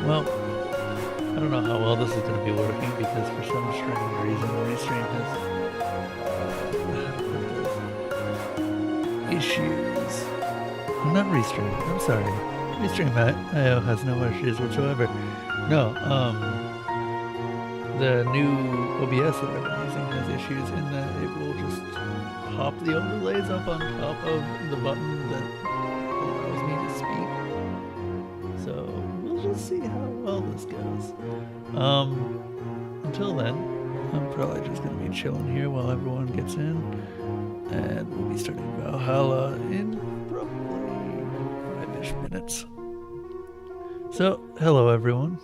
Well, I don't know how well this is going to be working because for some strange reason Restream has issues. Not Restream, I'm sorry. Restream.io has no issues whatsoever. No, the new OBS that I've been using has issues in that it will just pop the overlays up on top of the button that allows me to speak. So we'll just see how well this goes. Until then, I'm probably just going to be chilling here while everyone gets in, and we'll be starting Valhalla in probably 5-ish minutes. So, hello everyone.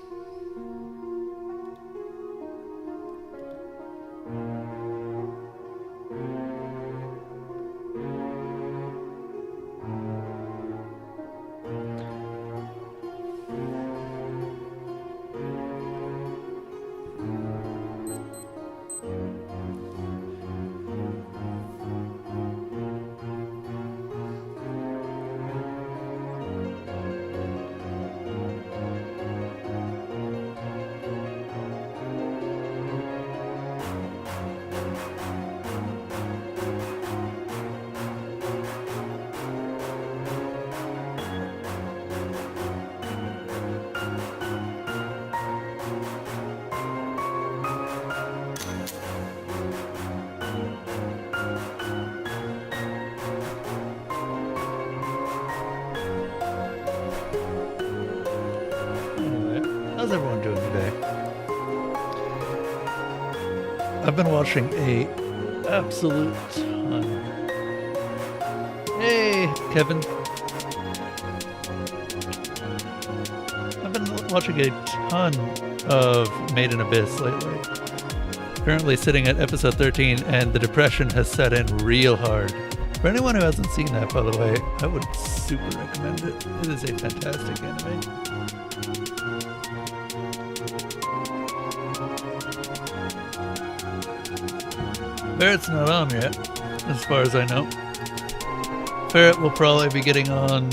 How's everyone doing today? I've been watching a absolute ton. Hey, Kevin. I've been watching a ton of Made in Abyss lately. Currently sitting at episode 13, and the depression has set in real hard. For anyone who hasn't seen that, by the way, I would super recommend it. It is a fantastic anime. Ferret's not on yet, as far as I know. Ferret will probably be getting on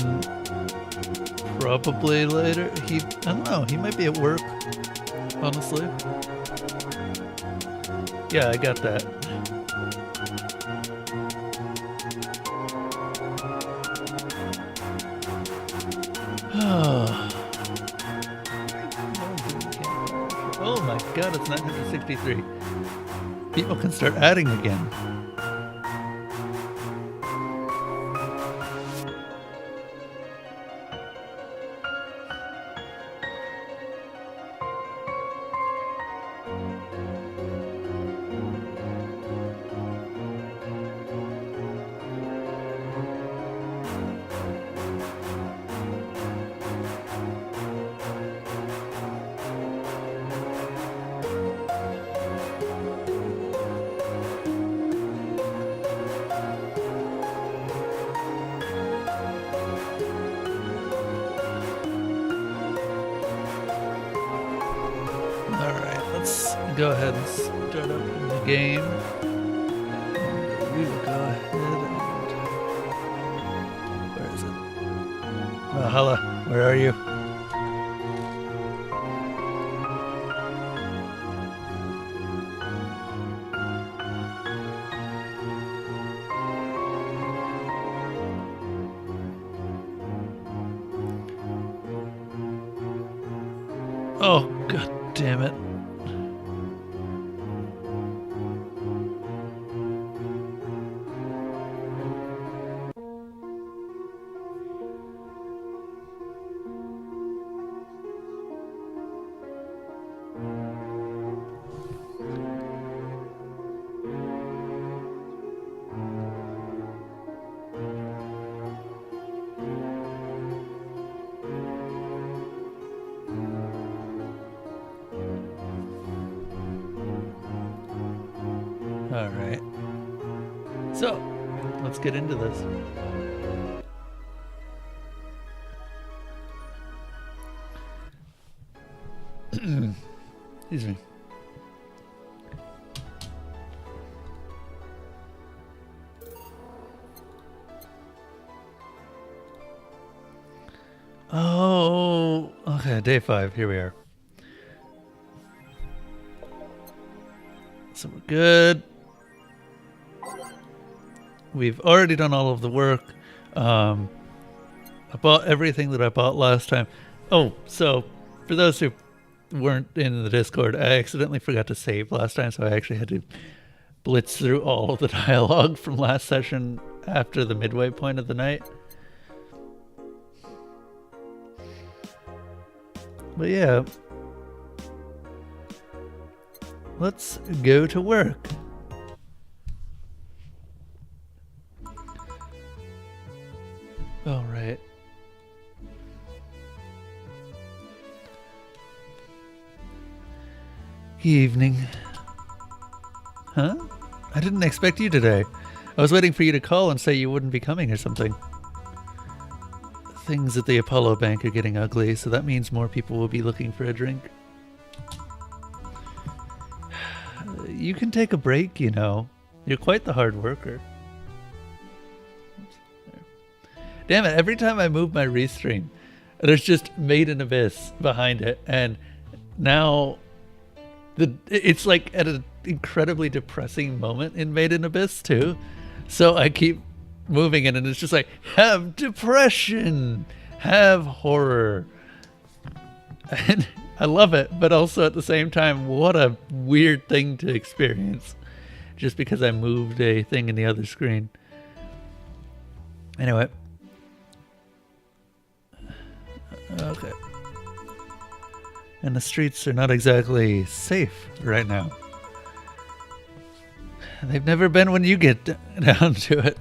probably later. I don't know, he might be at work, honestly. Yeah, I got that. Oh my god, it's 963. People can start adding again. Go ahead and start up the game. We will go ahead and... Where is it? Valhalla, where are you? Oh, god damn it. Alright. So, let's get into this. Excuse me. Oh, okay, day 5. Here we are. So we're good. We've already done all of the work. I bought everything that I bought last time. Oh, so for those who weren't in the Discord, I accidentally forgot to save last time, so I actually had to blitz through all of the dialogue from last session after the midway point of the night. But yeah, let's go to work. All right. Evening. Huh? I didn't expect you today. I was waiting for you to call and say you wouldn't be coming or something. Things at the Apollo Bank are getting ugly, so that means more people will be looking for a drink. You can take a break, you know. You're quite the hard worker. Damn it, every time I move my restream, there's just Made in Abyss behind it, and now it's like at an incredibly depressing moment in Made in Abyss too. So I keep moving it, and it's just like, have depression, have horror. And I love it, but also at the same time, what a weird thing to experience just because I moved a thing in the other screen. Anyway. Okay. And the streets are not exactly safe right now. They've never been when you get down to it.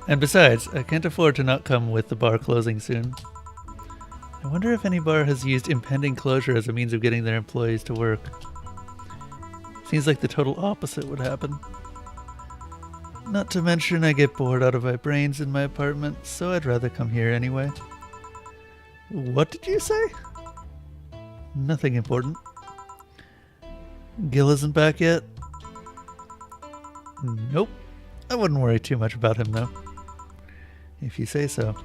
And besides, I can't afford to not come with the bar closing soon. I wonder if any bar has used impending closure as a means of getting their employees to work. Seems like the total opposite would happen. Not to mention I get bored out of my brains in my apartment, so I'd rather come here anyway. What did you say? Nothing important. Gil isn't back yet? Nope. I wouldn't worry too much about him though. If you say so.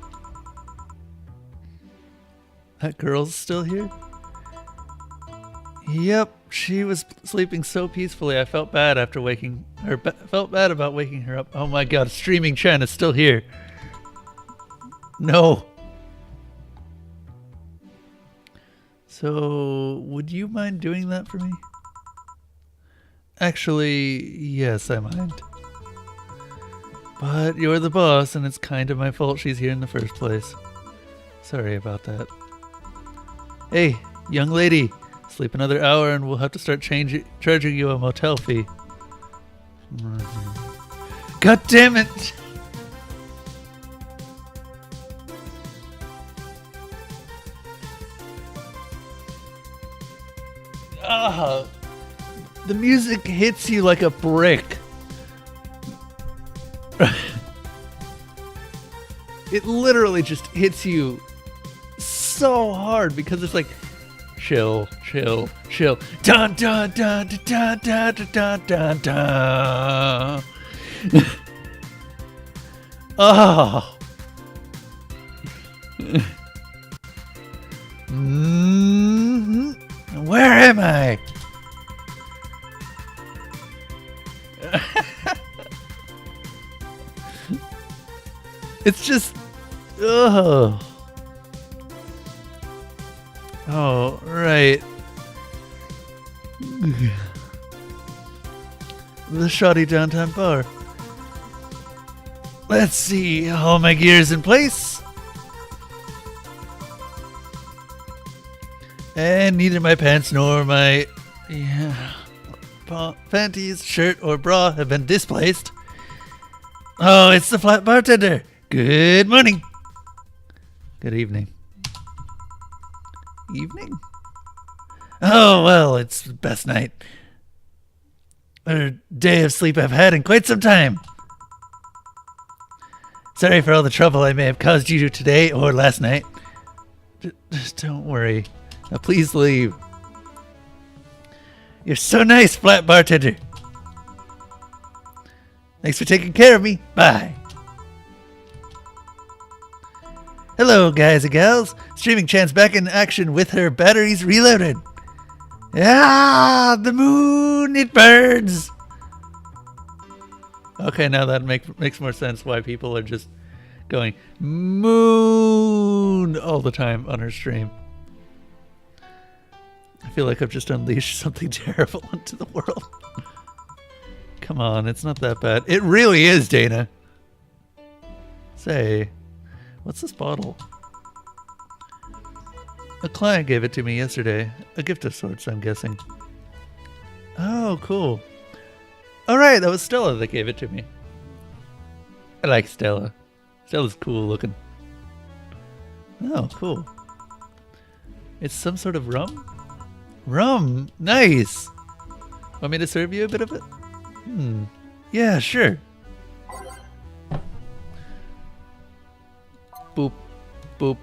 That girl's still here? Yep, she was sleeping so peacefully I felt bad after waking her. Felt bad about waking her up. Oh my god, Streaming Chen is still here. No. So, would you mind doing that for me? Actually, yes, I mind. But you're the boss, and it's kind of my fault she's here in the first place. Sorry about that. Hey, young lady, sleep another hour and we'll have to start charging you a motel fee. God damn it! Ah, the music hits you like a brick. It literally just hits you so hard because it's like chill, chill, chill. Dun dun dun dun dun dun dun dun dun. Oh. Where am I? It's just, ugh. Oh, right. The shoddy downtown bar. Let's see. All my gear's in place. And neither my pants nor my panties, shirt, or bra have been displaced. Oh, it's the flat bartender. Good morning. Good evening. Evening? Oh, well, it's the best night or day of sleep I've had in quite some time. Sorry for all the trouble I may have caused you today or last night. Just don't worry. Now please leave. You're so nice, flat bartender. Thanks for taking care of me. Bye. Hello, guys and gals. Streaming Chan's back in action with her batteries reloaded. Ah, the moon, it burns. Okay, now that makes more sense why people are just going moon all the time on her stream. I feel like I've just unleashed something terrible into the world. Come on, it's not that bad. It really is, Dana. Say, what's this bottle? A client gave it to me yesterday. A gift of sorts, I'm guessing. Oh, cool. Alright, that was Stella that gave it to me. I like Stella. Stella's cool looking. Oh, cool. It's some sort of rum? Rum! Nice! Want me to serve you a bit of it? Yeah, sure. Boop. Boop.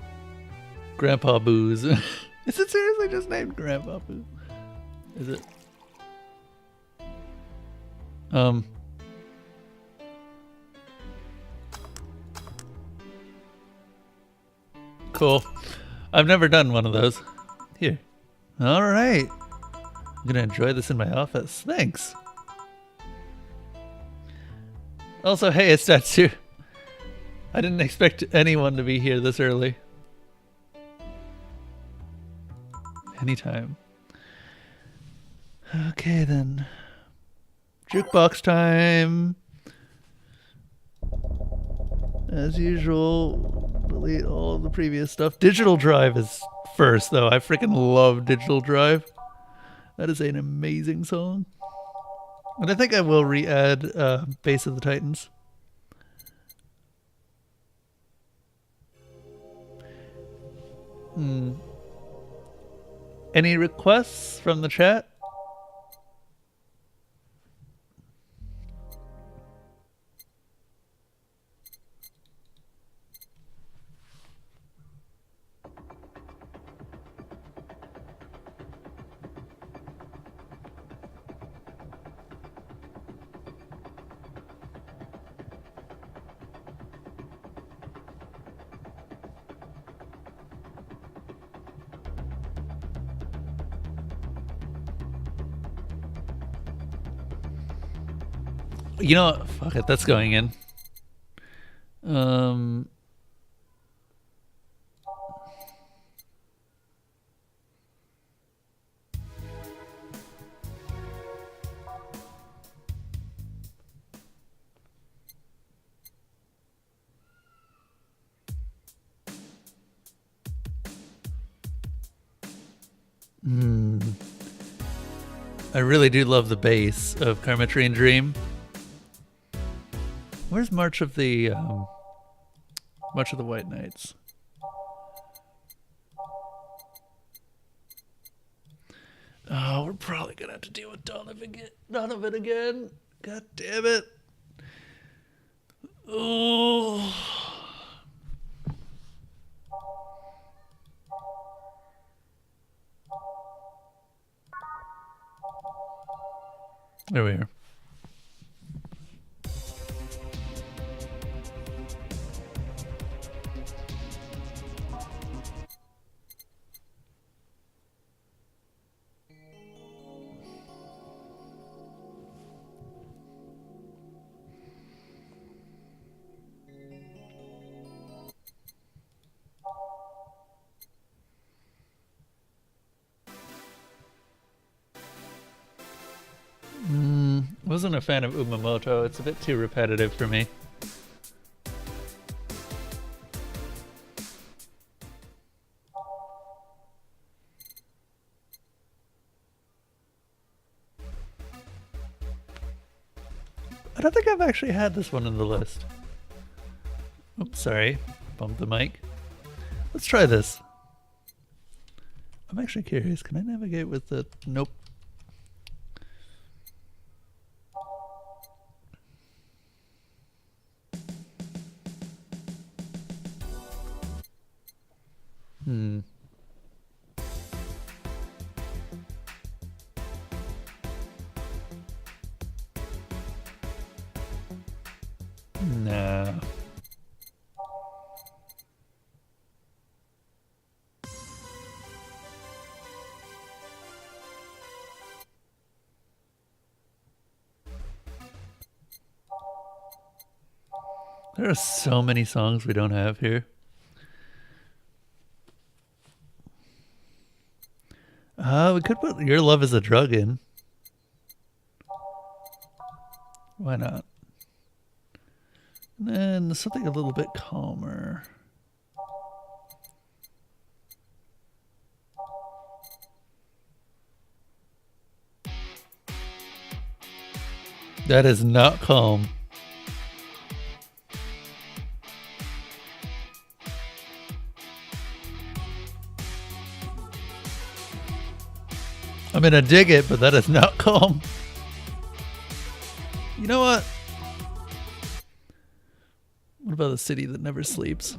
Grandpa Booze. Is it seriously just named Grandpa Booze? Is it? Cool. I've never done one of those. Here. Alright. I'm gonna enjoy this in my office. Thanks. Also, hey, it's Tatsu. I didn't expect anyone to be here this early. Anytime. Okay, then. Jukebox time. As usual, delete all of the previous stuff. Digital Drive is first, though. I freaking love Digital Drive. That is an amazing song. And I think I will re-add Base of the Titans. Any requests from the chat? You know what? Fuck it, that's going in. I really do love the bass of Karmatrine Dream. Where's March of the White Knights? Oh, we're probably gonna have to deal with Donovan again. God damn it. Oh. There we are. Wasn't a fan of Umamoto. It's a bit too repetitive for me. I don't think I've actually had this one in the list. Oops, sorry. Bumped the mic. Let's try this. I'm actually curious. Can I navigate with the... Nope. Hmm. No. There are so many songs we don't have here. We could put Your Love Is a Drug in. Why not? And then something a little bit calmer. That is not calm. I mean, I dig it, but that is not calm. You know what? What about The City That Never Sleeps?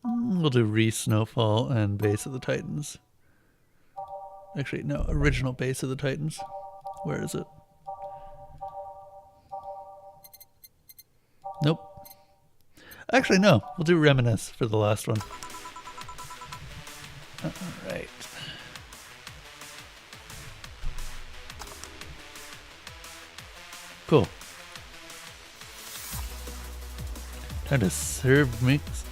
We'll do Re-Snowfall and Base of the Titans. Actually, no, original Base of the Titans. Where is it? Nope. Actually, no. We'll do Reminisce for the last one. Alright. Cool. Time to serve mix.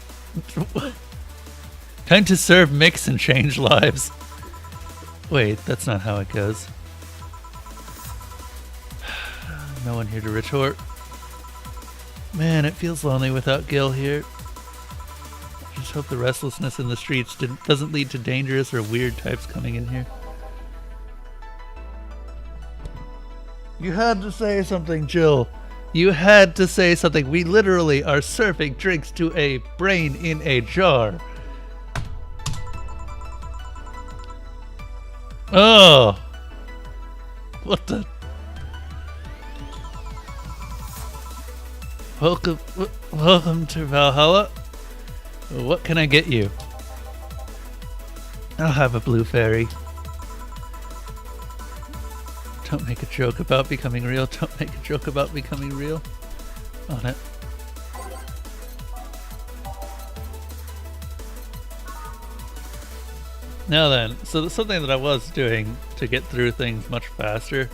Time to serve, mix, and change lives. Wait, that's not how it goes. No one here to retort. Man, it feels lonely without Gil here. Just hope the restlessness in the streets doesn't lead to dangerous or weird types coming in here. You had to say something, Jill. You had to say something. We literally are serving drinks to a brain in a jar. Oh. What the? Welcome to Valhalla. What can I get you? I'll have a blue fairy. Don't make a joke about becoming real. Don't make a joke about becoming real. On it. Now then, so something that I was doing to get through things much faster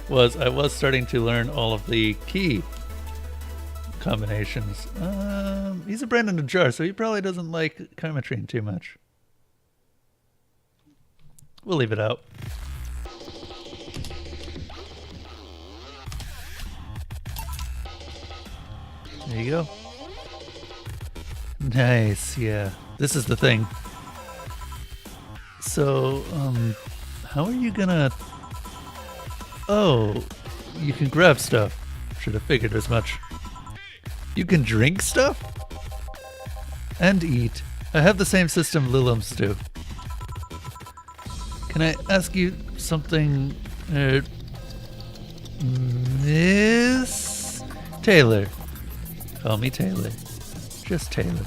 was I was starting to learn all of the key combinations. He's a brain in a jar, so he probably doesn't like Chymotryne too much. We'll leave it out. There you go. Nice, yeah. This is the thing. So, how are you gonna... Oh, you can grab stuff. Should have figured as much. You can drink stuff? And eat. I have the same system Lilums do. Can I ask you something, Miss Taylor? Call me Taylor. Just Taylor.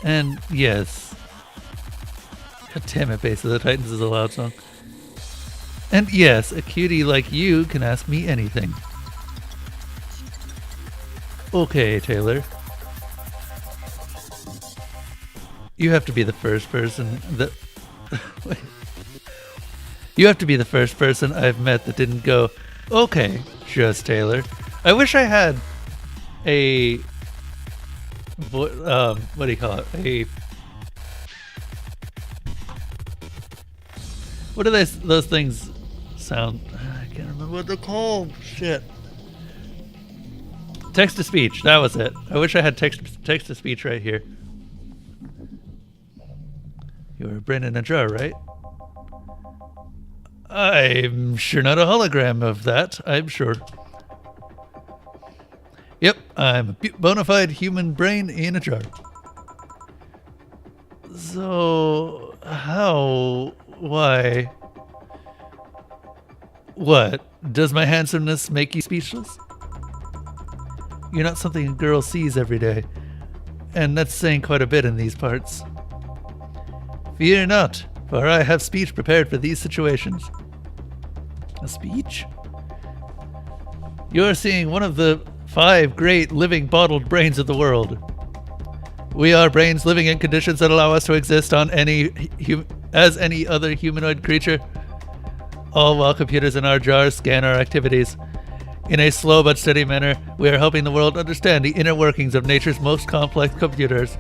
And yes. God damn it, Base of the Titans is a loud song. And yes, a cutie like you can ask me anything. Okay, Taylor. You have to be the first person that... You have to be the first person I've met that didn't go, okay, just Taylor. I wish I had a... what do you call it? What do those things sound? I can't remember what they're called. Shit. Text to speech. That was it. I wish I had text to speech right here. You're a brain in a jar, right? I'm sure not a hologram of that. I'm sure. Yep, I'm a bona fide human brain in a jar. So, how? Why? What? Does my handsomeness make you speechless? You're not something a girl sees every day, and that's saying quite a bit in these parts. Fear not, for I have speech prepared for these situations. A speech? You're seeing one of the 5 great living bottled brains of the world. We are brains living in conditions that allow us to exist on as any other humanoid creature, all while computers in our jars scan our activities. In a slow but steady manner, we are helping the world understand the inner workings of nature's most complex computers.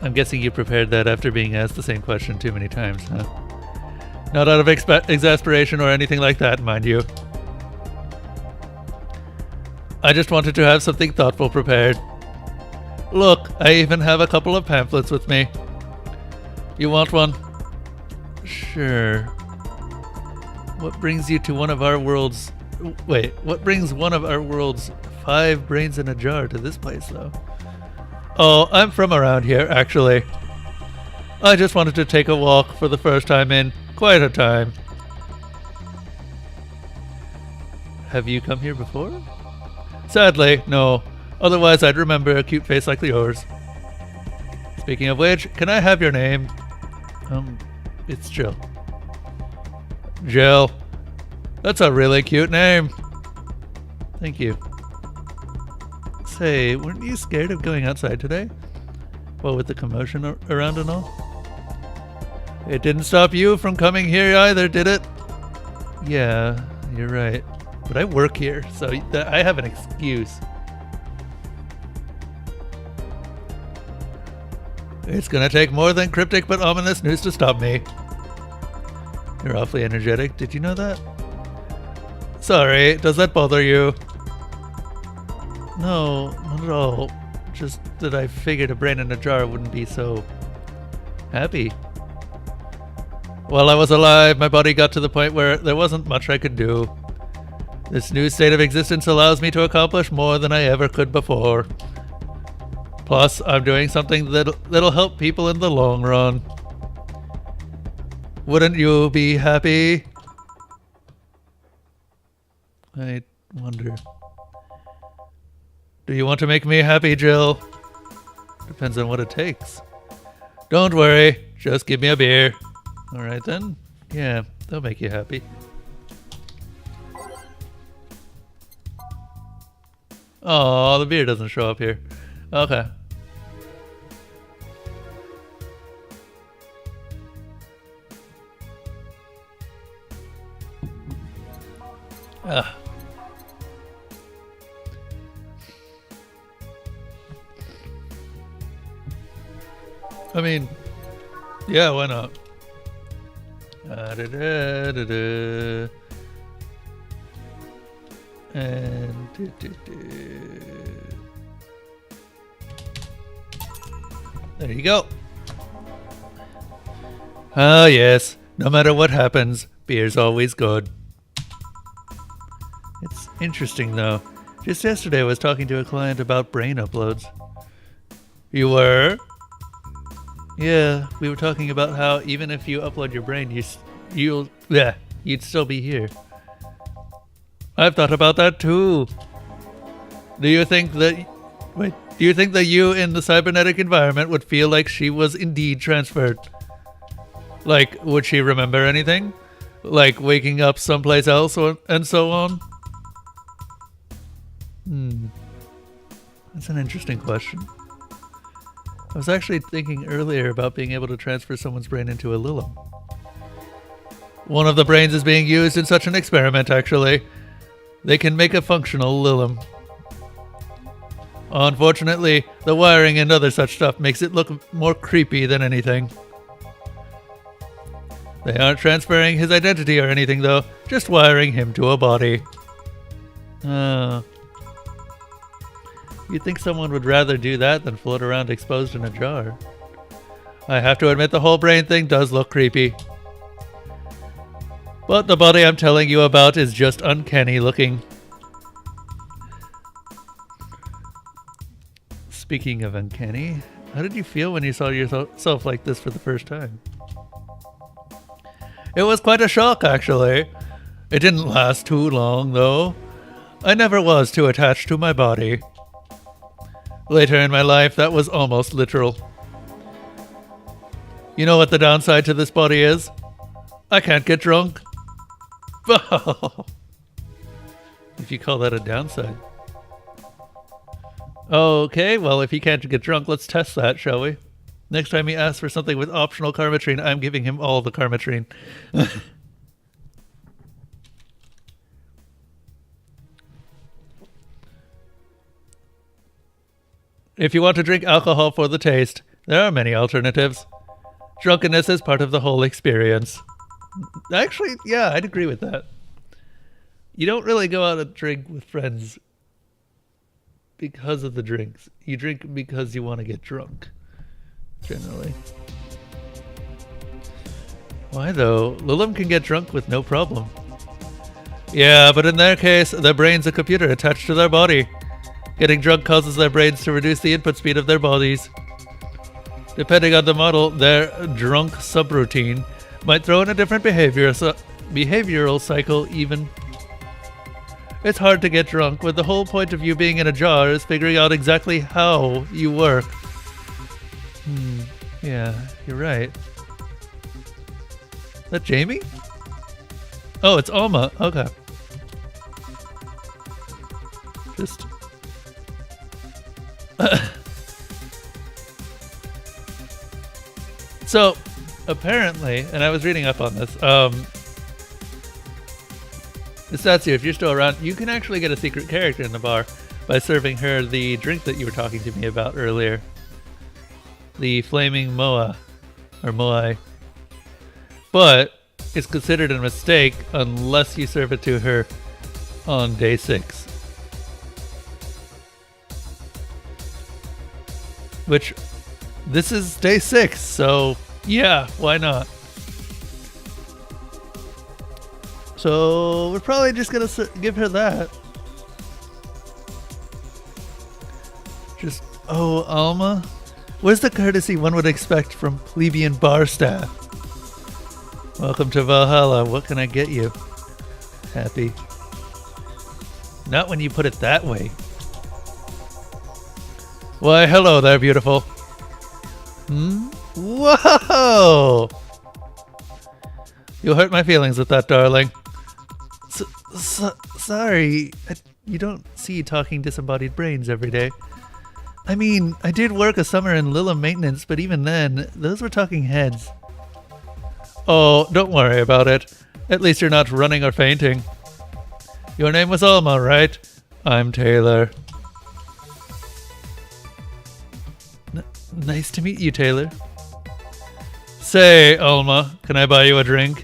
I'm guessing you prepared that after being asked the same question too many times, huh? Not out of exasperation or anything like that, mind you. I just wanted to have something thoughtful prepared. Look, I even have a couple of pamphlets with me. You want one? Sure. What brings you to one of our world's... Wait, what brings one of our world's 5 brains in a jar to this place, though? Oh, I'm from around here, actually. I just wanted to take a walk for the first time in quite a time. Have you come here before? Sadly, no. Otherwise, I'd remember a cute face like yours. Speaking of which, can I have your name? It's Jill. Jill. That's a really cute name. Thank you. Say, weren't you scared of going outside today? Well, with the commotion around and all? It didn't stop you from coming here either, did it? Yeah, you're right. But I work here, so I have an excuse. It's gonna take more than cryptic but ominous news to stop me. You're awfully energetic. Did you know that? Sorry, does that bother you? No, not at all. Just that I figured a brain in a jar wouldn't be so happy. While I was alive, my body got to the point where there wasn't much I could do. This new state of existence allows me to accomplish more than I ever could before. Plus, I'm doing something that'll help people in the long run. Wouldn't you be happy? I wonder. Do you want to make me happy, Jill? Depends on what it takes. Don't worry, just give me a beer. Alright then. Yeah, they'll make you happy. Oh, the beer doesn't show up here. Okay. Ah. I mean, yeah, why not? And there you go. Ah, yes. No matter what happens, beer's always good. It's interesting, though. Just yesterday I was talking to a client about brain uploads. You were? Yeah, we were talking about how even if you upload your brain, you'd still be here. I've thought about that too. Do you think that you in the cybernetic environment would feel like she was indeed transferred? Like, would she remember anything? Like waking up someplace else and so on? That's an interesting question. I was actually thinking earlier about being able to transfer someone's brain into a Lilum. One of the brains is being used in such an experiment, actually. They can make a functional Lilum. Unfortunately, the wiring and other such stuff makes it look more creepy than anything. They aren't transferring his identity or anything, though, just wiring him to a body. You'd think someone would rather do that than float around exposed in a jar. I have to admit the whole brain thing does look creepy. But the body I'm telling you about is just uncanny looking. Speaking of uncanny, how did you feel when you saw yourself like this for the first time? It was quite a shock, actually. It didn't last too long, though. I never was too attached to my body. Later in my life, that was almost literal. You know what the downside to this body is? I can't get drunk. If you call that a downside. Okay, well, if he can't get drunk, let's test that, shall we? Next time he asks for something with optional Karmatrine, I'm giving him all the Karmatrine. If you want to drink alcohol for the taste, there are many alternatives. Drunkenness is part of the whole experience. Actually, yeah, I'd agree with that. You don't really go out and drink with friends because of the drinks. You drink because you want to get drunk, generally. Why though? Lilum can get drunk with no problem. Yeah, but in their case, their brain's a computer attached to their body. Getting drunk causes their brains to reduce the input speed of their bodies. Depending on the model, their drunk subroutine might throw in a different behavioral cycle even. It's hard to get drunk when the whole point of you being in a jar is figuring out exactly how you work. Yeah, you're right. Is that Jamie? Oh, it's Alma. Okay. Just... So, apparently, and I was reading up on this, the stats here, if you're still around, you can actually get a secret character in the bar by serving her the drink that you were talking to me about earlier. The Flaming Moa, or Moai. But it's considered a mistake unless you serve it to her on day 6. Which, this is day 6, so yeah, why not? So we're probably just gonna give her that. Just, oh, Alma? Where's the courtesy one would expect from plebeian bar staff? Welcome to Valhalla. What can I get you? Happy. Not when you put it that way. Why, hello there, beautiful. Whoa! You hurt my feelings with that, darling. Sorry. You don't see talking disembodied brains every day. I mean, I did work a summer in Lilum maintenance, but even then, those were talking heads. Oh, don't worry about it. At least you're not running or fainting. Your name was Alma, right? I'm Taylor. Nice to meet you, Taylor. Say, Alma, can I buy you a drink?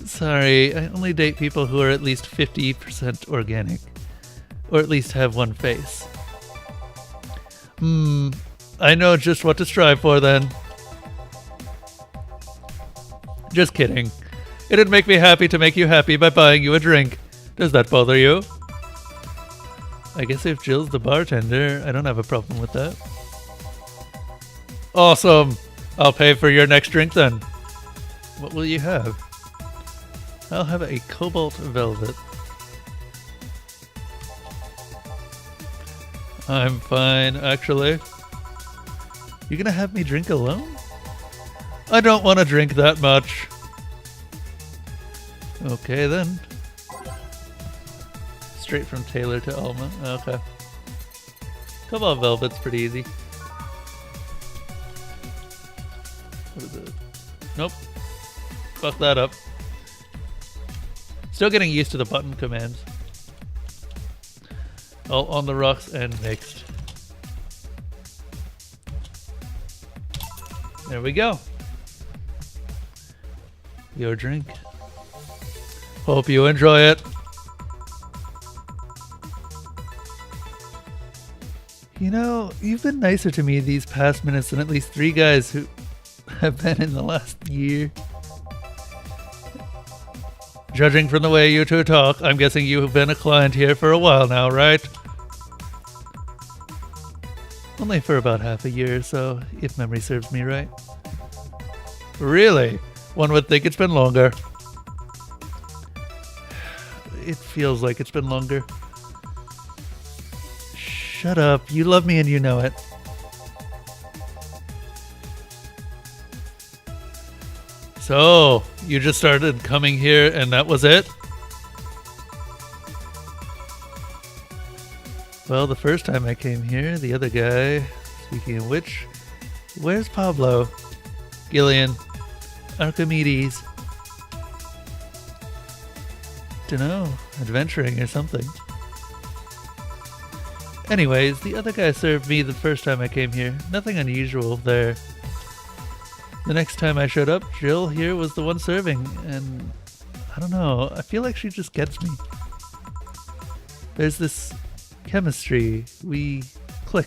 Sorry, I only date people who are at least 50% organic. Or at least have one face. I know just what to strive for then. Just kidding. It'd make me happy to make you happy by buying you a drink. Does that bother you? I guess if Jill's the bartender, I don't have a problem with that. Awesome! I'll pay for your next drink then. What will you have? I'll have a cobalt velvet. I'm fine, actually. You gonna have me drink alone? I don't want to drink that much. Okay then. straight from Taylor to Alma. Okay. Cobalt Velvet's pretty easy. What is it? Nope. Fuck that up. Still getting used to the button commands. All on the rocks and mixed. There we go. Your drink. Hope you enjoy it. You know, you've been nicer to me these past minutes than at least 3 guys who have been in the last year. Judging from the way you two talk, I'm guessing you have been a client here for a while now, right? Only for about half a year or so, if memory serves me right. Really? One would think it's been longer. It feels like it's been longer. Shut up. You love me and you know it. So, you just started coming here and that was it? Well, the first time I came here, the other guy, speaking of which, where's Pablo? Gillian. Archimedes. Dunno, adventuring or something. Anyways, the other guy served me the first time I came here. Nothing unusual there. The next time I showed up, Jill here was the one serving, and I don't know, I feel like she just gets me. There's this chemistry. We click.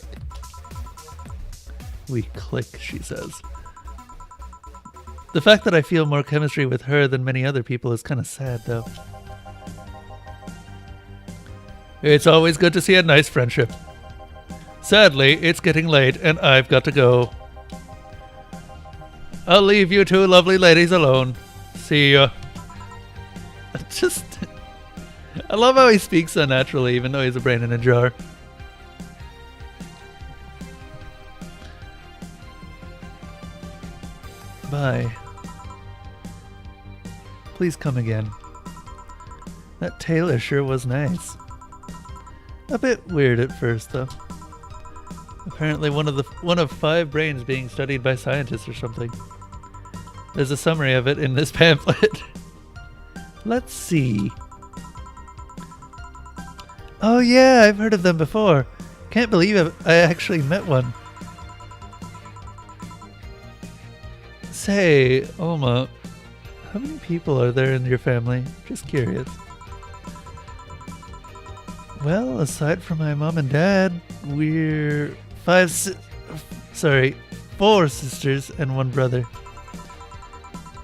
We click, she says. The fact that I feel more chemistry with her than many other people is kind of sad, though. It's always good to see a nice friendship. Sadly, it's getting late and I've got to go. I'll leave you two lovely ladies alone. See ya. I love how he speaks so naturally, even though he's a brain in a jar. Bye. Please come again. That Taylor sure was nice. A bit weird at first, though. Apparently one of 5 brains being studied by scientists or something. There's a summary of it in this pamphlet. Let's see. Oh yeah, I've heard of them before. Can't believe I actually met one. Say, Alma, how many people are there in your family? Just curious. Well, aside from my mom and dad, we're 4 sisters and 1 brother.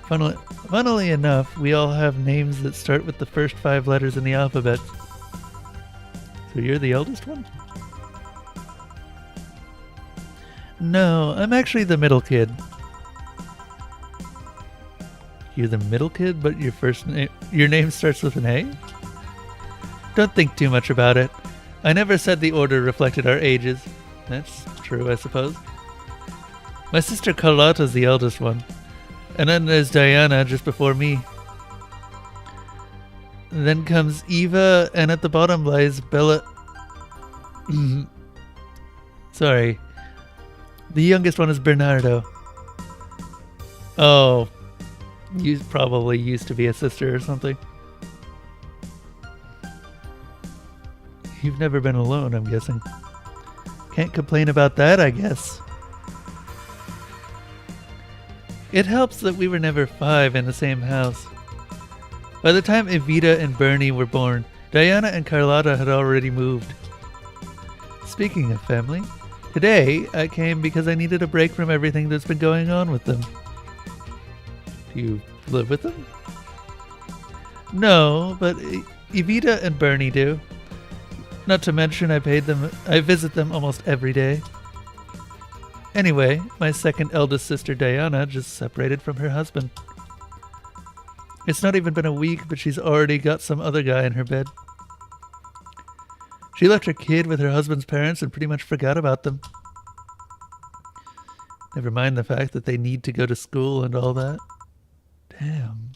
Funnily enough, we all have names that start with the first 5 letters in the alphabet. So you're the eldest one? No, I'm actually the middle kid. You're the middle kid, but your name starts with an A? Don't think too much about it. I never said the order reflected our ages. That's true, I suppose. My sister Carlotta's the eldest one. And then there's Diana just before me. Then comes Eva, and at the bottom lies Bella... Sorry. The youngest one is Bernardo. Oh. You probably used to be a sister or something. You've never been alone, I'm guessing. Can't complain about that, I guess. It helps that we were never 5 in the same house. By the time Evita and Bernie were born, Diana and Carlotta had already moved. Speaking of family, today I came because I needed a break from everything that's been going on with them. Do you live with them? No, but Evita and Bernie do. Not to mention I visit them almost every day. Anyway, my second eldest sister Diana just separated from her husband. It's not even been a week, but she's already got some other guy in her bed. She left her kid with her husband's parents and pretty much forgot about them. Never mind the fact that they need to go to school and all that. Damn.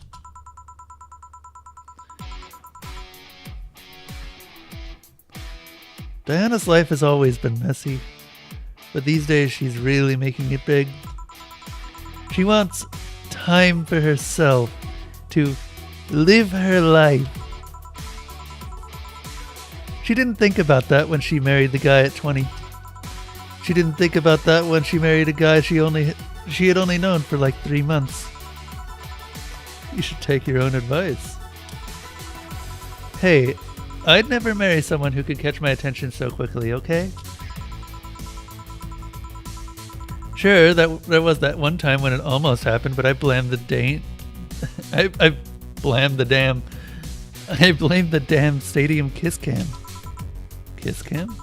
Diana's life has always been messy, but these days she's really making it big. She wants time for herself to live her life. She didn't think about that when she married the guy at 20. She didn't think about that when she married a guy she had only known for like 3 months. You should take your own advice. Hey, I'd never marry someone who could catch my attention so quickly, okay? Sure, there was that one time when it almost happened, but I blamed the I blamed the damn stadium kiss cam. Kiss cam?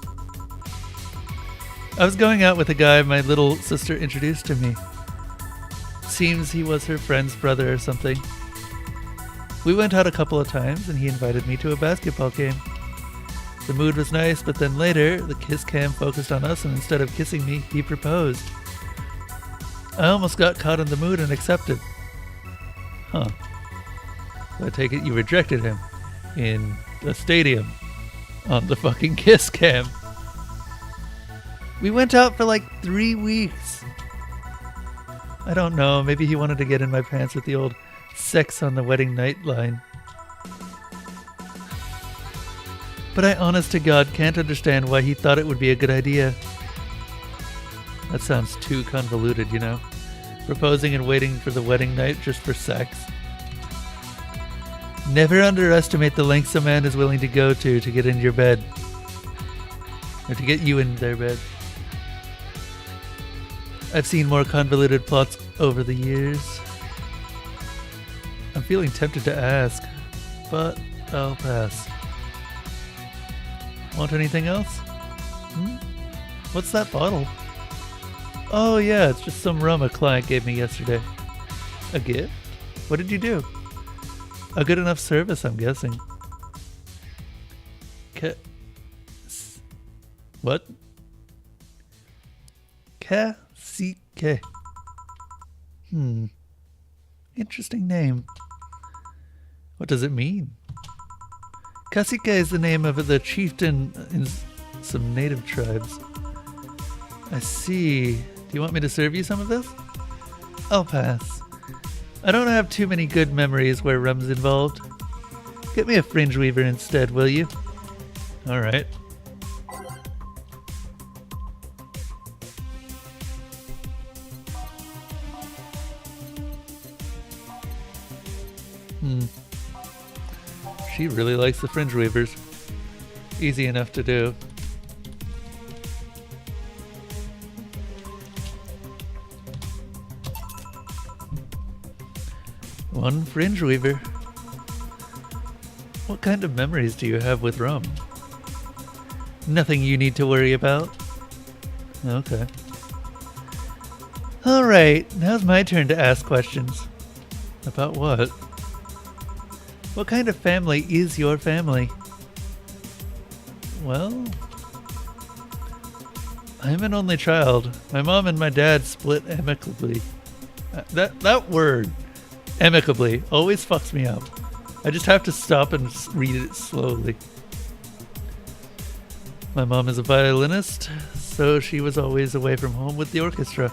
I was going out with a guy my little sister introduced to me. Seems he was her friend's brother or something. We went out a couple of times and he invited me to a basketball game. The mood was nice, but then later, the kiss cam focused on us and instead of kissing me, he proposed. I almost got caught in the mood and accepted. Huh. So I take it you rejected him in the stadium on the fucking kiss cam. We went out for like 3 weeks. I don't know, maybe he wanted to get in my pants with the old sex on the wedding night line. But I honest to God can't understand why he thought it would be a good idea. That sounds too convoluted, you know? Proposing and waiting for the wedding night just for sex. Never underestimate the lengths a man is willing to go to get in your bed. Or to get you in their bed. I've seen more convoluted plots over the years. I'm feeling tempted to ask, but I'll pass. Want anything else? What's that bottle? Oh yeah, it's just some rum a client gave me yesterday. A gift? What did you do? A good enough service, I'm guessing. What? Cacique. Interesting name. What does it mean? Cacique is the name of the chieftain in some native tribes. I see. Do you want me to serve you some of this? I'll pass. I don't have too many good memories where rum's involved. Get me a fringe weaver instead, will you? Alright. She really likes the fringe weavers. Easy enough to do. One fringe weaver. What kind of memories do you have with rum? Nothing you need to worry about. Okay. Alright, now's my turn to ask questions. About what? What kind of family is your family? Well, I'm an only child. My mom and my dad split amicably. That word, amicably, always fucks me up. I just have to stop and read it slowly. My mom is a violinist, so she was always away from home with the orchestra.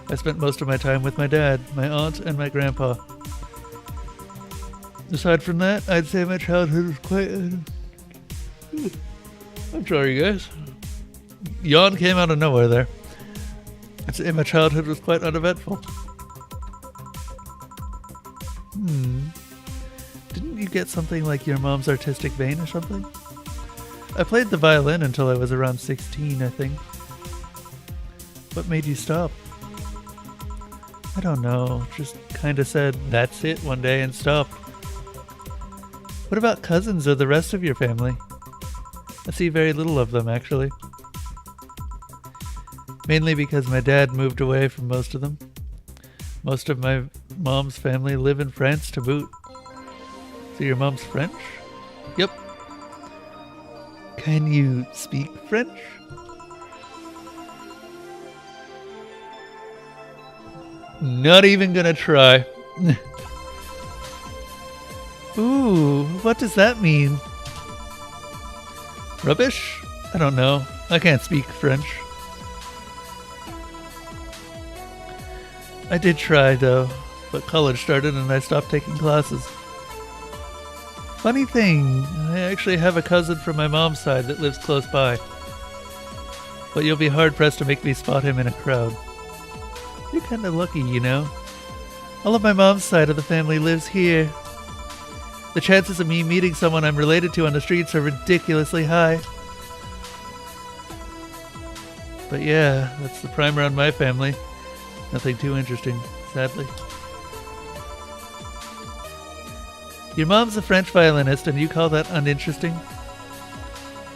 I spent most of my time with my dad, my aunt, and my grandpa. Aside from that, I'd say my childhood was quite... I'm sorry, guys. Yawn came out of nowhere there. I'd say my childhood was quite uneventful. Didn't you get something like your mom's artistic vein or something? I played the violin until I was around 16, I think. What made you stop? I don't know. Just kinda said, that's it one day and stopped. What about cousins or the rest of your family? I see very little of them, actually. Mainly because my dad moved away from most of them. Most of my mom's family live in France to boot. So your mom's French? Yep. Can you speak French? Not even gonna try. Ooh, what does that mean? Rubbish? I don't know. I can't speak French. I did try, though, but college started and I stopped taking classes. Funny thing, I actually have a cousin from my mom's side that lives close by. But you'll be hard-pressed to make me spot him in a crowd. You're kinda lucky, you know. All of my mom's side of the family lives here. The chances of me meeting someone I'm related to on the streets are ridiculously high. But yeah, that's the primer on my family. Nothing too interesting, sadly. Your mom's a French violinist and you call that uninteresting?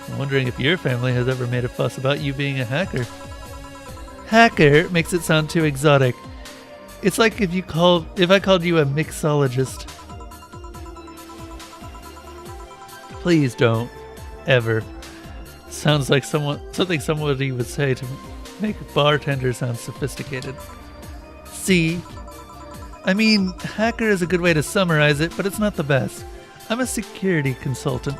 I'm wondering if your family has ever made a fuss about you being a hacker. Hacker makes it sound too exotic. It's like if I called you a mixologist. Please don't. Ever. Sounds like something somebody would say to make a bartender sound sophisticated. See? I mean, hacker is a good way to summarize it, but it's not the best. I'm a security consultant.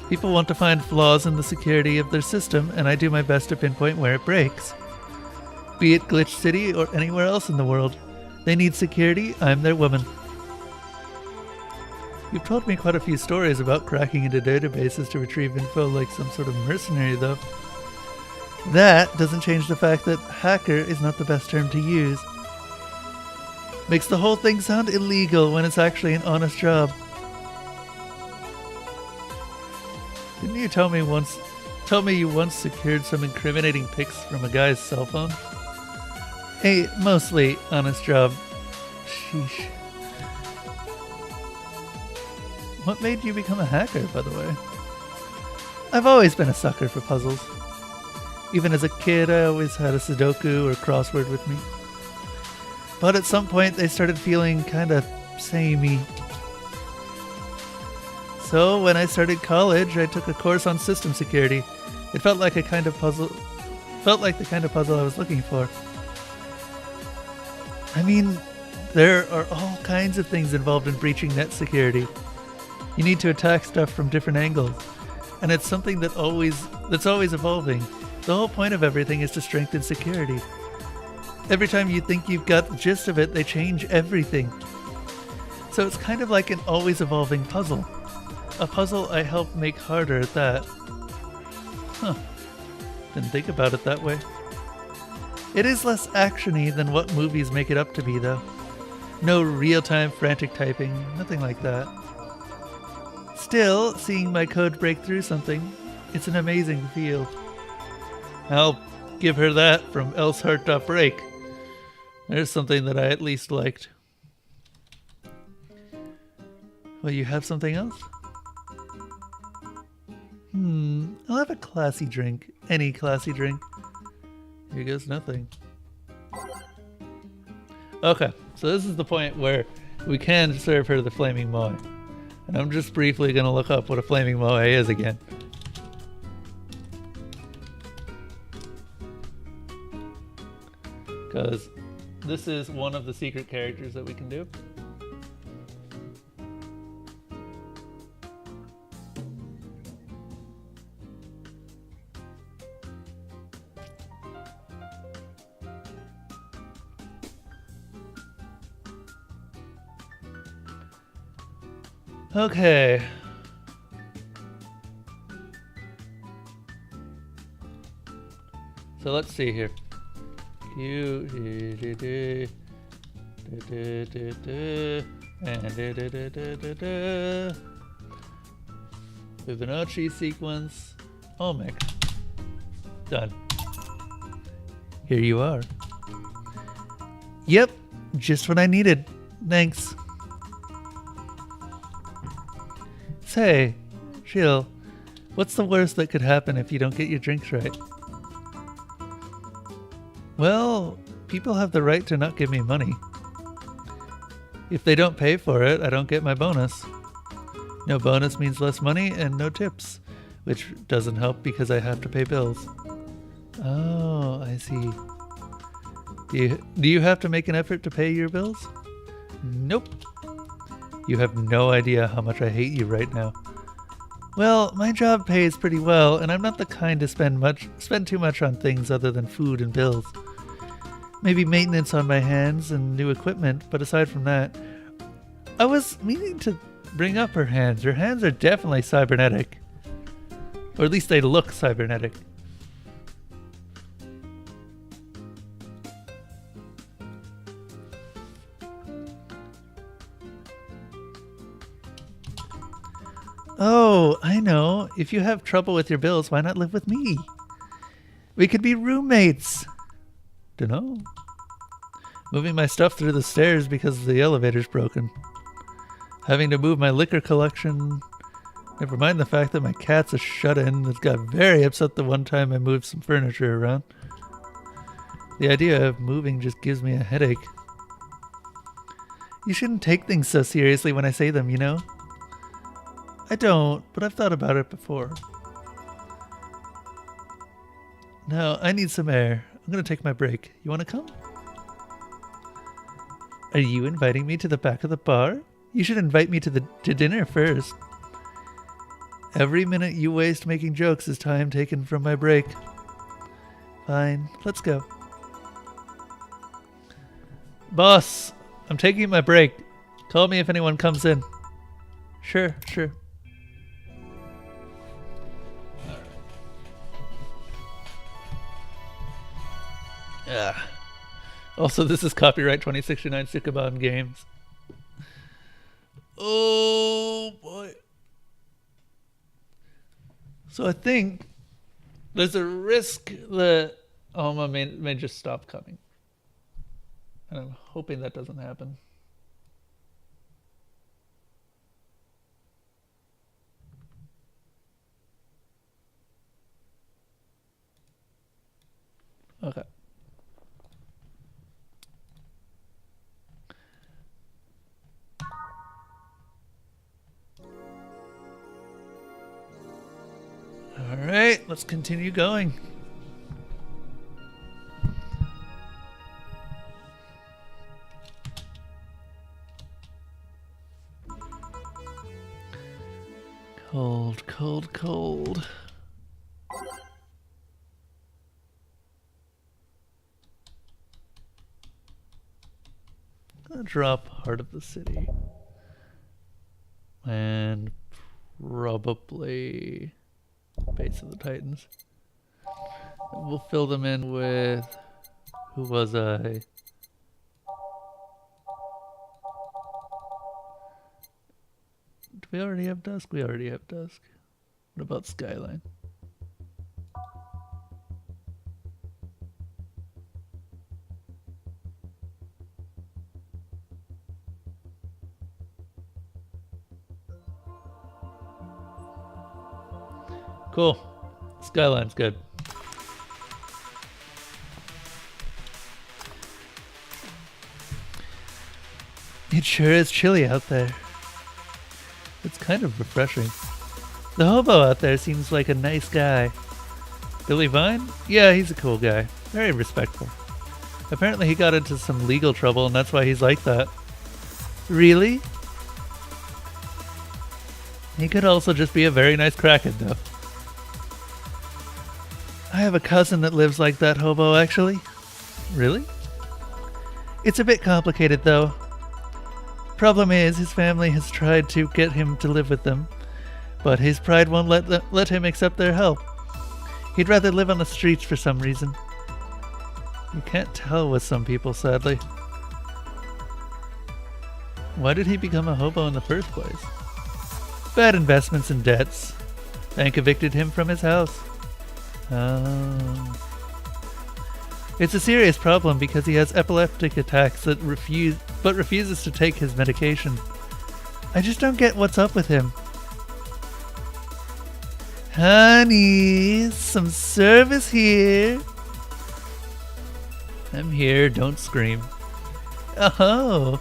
People want to find flaws in the security of their system, and I do my best to pinpoint where it breaks. Be it Glitch City or anywhere else in the world. They need security, I'm their woman. You've told me quite a few stories about cracking into databases to retrieve info like some sort of mercenary, though. That doesn't change the fact that hacker is not the best term to use. Makes the whole thing sound illegal when it's actually an honest job. Didn't you tell me you once secured some incriminating pics from a guy's cell phone? Hey, mostly honest job. Sheesh. What made you become a hacker, by the way? I've always been a sucker for puzzles. Even as a kid, I always had a Sudoku or crossword with me. But at some point, they started feeling kinda samey. So when I started college, I took a course on system security. It felt like the kind of puzzle I was looking for. I mean, there are all kinds of things involved in breaching net security. You need to attack stuff from different angles, and it's something that's always evolving. The whole point of everything is to strengthen security. Every time you think you've got the gist of it, they change everything. So it's kind of like an always evolving puzzle. A puzzle I help make harder at that. Huh. Didn't think about it that way. It is less action-y than what movies make it up to be, though. No real-time frantic typing, nothing like that. Still, seeing my code break through something, it's an amazing feel. I'll give her that from elseheart.break. There's something that I at least liked. Well, you have something else? I'll have a classy drink. Any classy drink. Here goes nothing. Okay, so this is the point where we can serve her the Flaming Moe. And I'm just briefly going to look up what a Flaming Moe is again. Because this is one of the secret characters that we can do. Okay. So let's see here. Fibonacci sequence. Omic. Done. Here you are. Yep, just what I needed. Thanks. Say, Jill, what's the worst that could happen if you don't get your drinks right? Well, people have the right to not give me money. If they don't pay for it, I don't get my bonus. No bonus means less money and no tips, which doesn't help because I have to pay bills. Oh, I see. Do you have to make an effort to pay your bills? Nope. You have no idea how much I hate you right now. Well, my job pays pretty well, and I'm not the kind to spend too much on things other than food and bills. Maybe maintenance on my hands and new equipment, but aside from that, I was meaning to bring up her hands. Her hands are definitely cybernetic. Or at least they look cybernetic. Oh, I know. If you have trouble with your bills, why not live with me? We could be roommates. Dunno. Moving my stuff through the stairs because the elevator's broken. Having to move my liquor collection. Never mind the fact that my cat's a shut-in that got very upset the one time I moved some furniture around. The idea of moving just gives me a headache. You shouldn't take things so seriously when I say them, you know? I don't, but I've thought about it before. Now, I need some air. I'm gonna take my break. You wanna come? Are you inviting me to the back of the bar? You should invite me to dinner first. Every minute you waste making jokes is time taken from my break. Fine, let's go. Boss, I'm taking my break. Call me if anyone comes in. Sure. Yeah. Also, this is copyright 2069 Sukaban Games. Oh boy. So I think there's a risk that Alma may just stop coming. And I'm hoping that doesn't happen. Okay. All right, let's continue going. Cold. I'm gonna drop Heart of the City. And probably Base of the Titans. And we'll fill them in with... Who was I? Do we already have Dusk? We already have Dusk. What about Skyline? Cool. Skyline's good. It sure is chilly out there. It's kind of refreshing. The hobo out there seems like a nice guy. Billy Vine? Yeah, he's a cool guy. Very respectful. Apparently he got into some legal trouble and that's why he's like that. Really? He could also just be a very nice crackhead though. I have a cousin that lives like that hobo actually. Really? It's a bit complicated though. Problem is, his family has tried to get him to live with them, but his pride won't let him accept their help. He'd rather live on the streets for some reason. You can't tell with some people, sadly. Why did he become a hobo in the first place? Bad investments and debts. Bank evicted him from his house. Oh. It's a serious problem because he has epileptic attacks that refuses to take his medication. I just don't get what's up with him. Honey, some service here. I'm here, don't scream. Oh.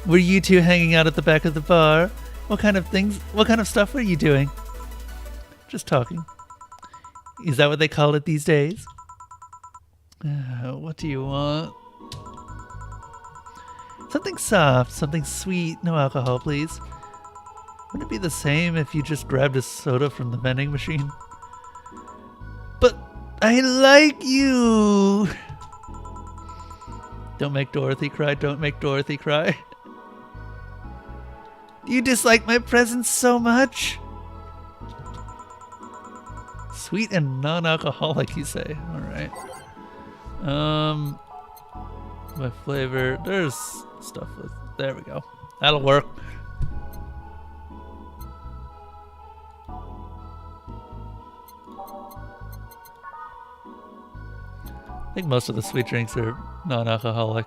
Were you two hanging out at the back of the bar? What kind of stuff were you doing? Just talking. Is that what they call it these days? What do you want? Something soft, something sweet, no alcohol, please. Wouldn't it be the same if you just grabbed a soda from the vending machine? But I like you! Don't make Dorothy cry, don't make Dorothy cry. You dislike my presence so much? Sweet and non-alcoholic, you say. Alright. My flavor, there's stuff with, there we go. That'll work. I think most of the sweet drinks are non-alcoholic.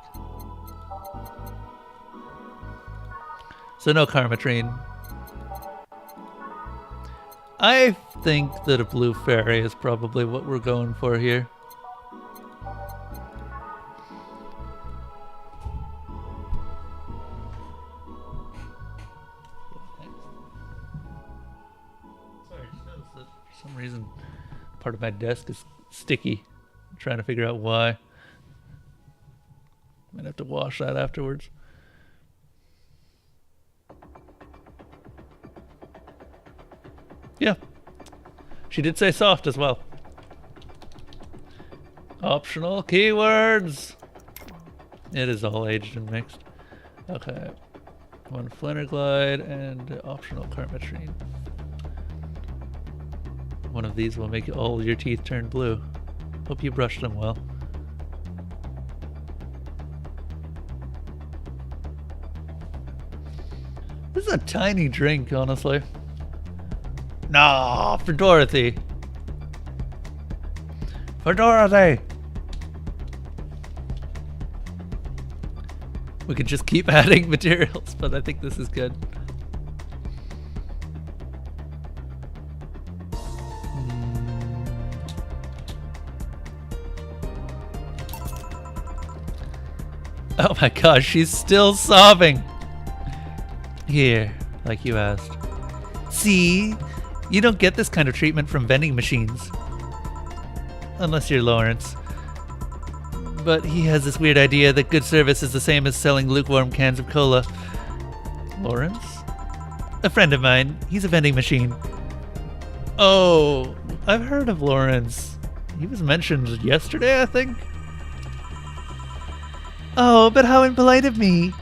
So no Karmatrine. I think that a blue fairy is probably what we're going for here. Sorry, I just noticed that for some reason part of my desk is sticky. I'm trying to figure out why. Might have to wash that afterwards. Yeah. She did say soft as well. Optional keywords. It is all aged and mixed. Okay. One Flinterglide and optional Karmatrine. One of these will make all your teeth turn blue. Hope you brushed them well. This is a tiny drink, honestly. Nah, for Dorothy. For Dorothy! We could just keep adding materials, but I think this is good. Oh my gosh, she's still sobbing. Here, like you asked. See? You don't get this kind of treatment from vending machines. Unless you're Lawrence. But he has this weird idea that good service is the same as selling lukewarm cans of cola. Lawrence? A friend of mine. He's a vending machine. Oh, I've heard of Lawrence. He was mentioned yesterday, I think. Oh, but how impolite of me.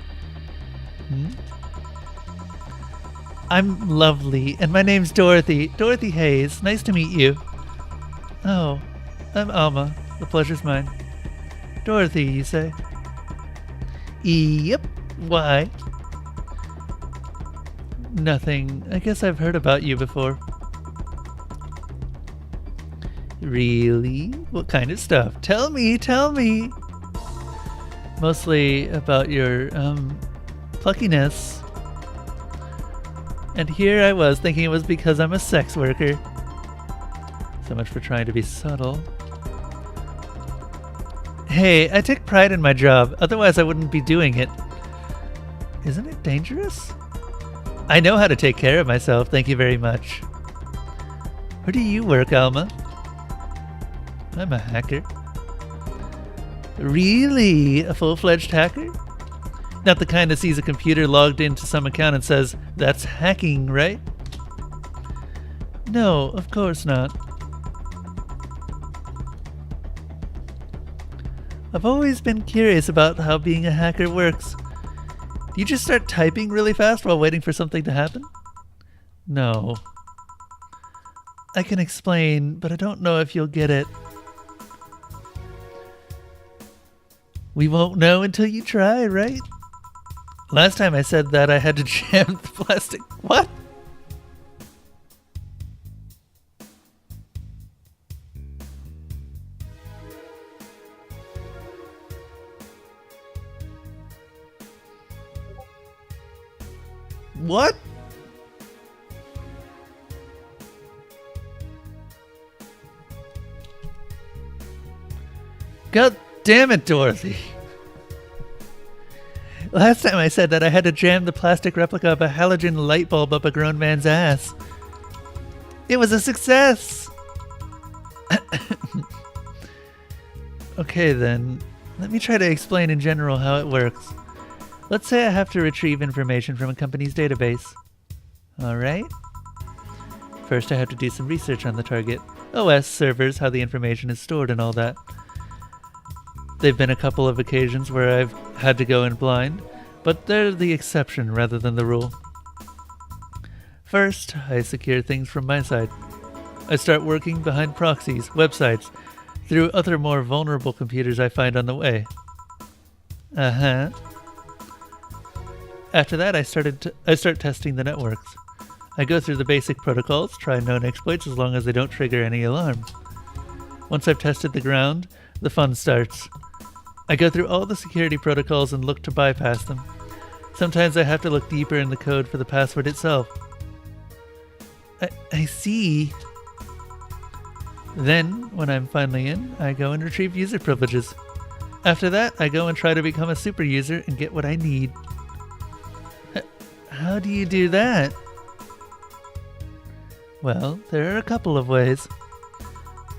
I'm lovely, and my name's Dorothy. Dorothy Hayes. Nice to meet you. Oh, I'm Alma. The pleasure's mine. Dorothy, you say? Yep. Why? Nothing. I guess I've heard about you before. Really? What kind of stuff? Tell me, tell me. Mostly about your, pluckiness. And here I was thinking it was because I'm a sex worker. So much for trying to be subtle. Hey, I take pride in my job, otherwise I wouldn't be doing it. Isn't it dangerous? I know how to take care of myself, thank you very much. Where do you work, Alma? I'm a hacker. Really? A full-fledged hacker? Not the kind that sees a computer logged into some account and says, that's hacking, right? No, of course not. I've always been curious about how being a hacker works. Do you just start typing really fast while waiting for something to happen? No. I can explain, but I don't know if you'll get it. We won't know until you try, right? Last time I said that, I had to jam the plastic. What? What? God damn it, Dorothy. Last time I said that I had to jam the plastic replica of a halogen light bulb up a grown man's ass. It was a success! Okay then, let me try to explain in general how it works. Let's say I have to retrieve information from a company's database. Alright. First I have to do some research on the target. OS, servers, how the information is stored and all that. There've been a couple of occasions where I've had to go in blind, but they're the exception rather than the rule. First, I secure things from my side. I start working behind proxies, websites, through other more vulnerable computers I find on the way. After that, I start testing the networks. I go through the basic protocols, try known exploits as long as they don't trigger any alarms. Once I've tested the ground, the fun starts. I go through all the security protocols and look to bypass them. Sometimes I have to look deeper in the code for the password itself. I see. Then, when I'm finally in, I go and retrieve user privileges. After that, I go and try to become a super user and get what I need. How do you do that? Well, there are a couple of ways.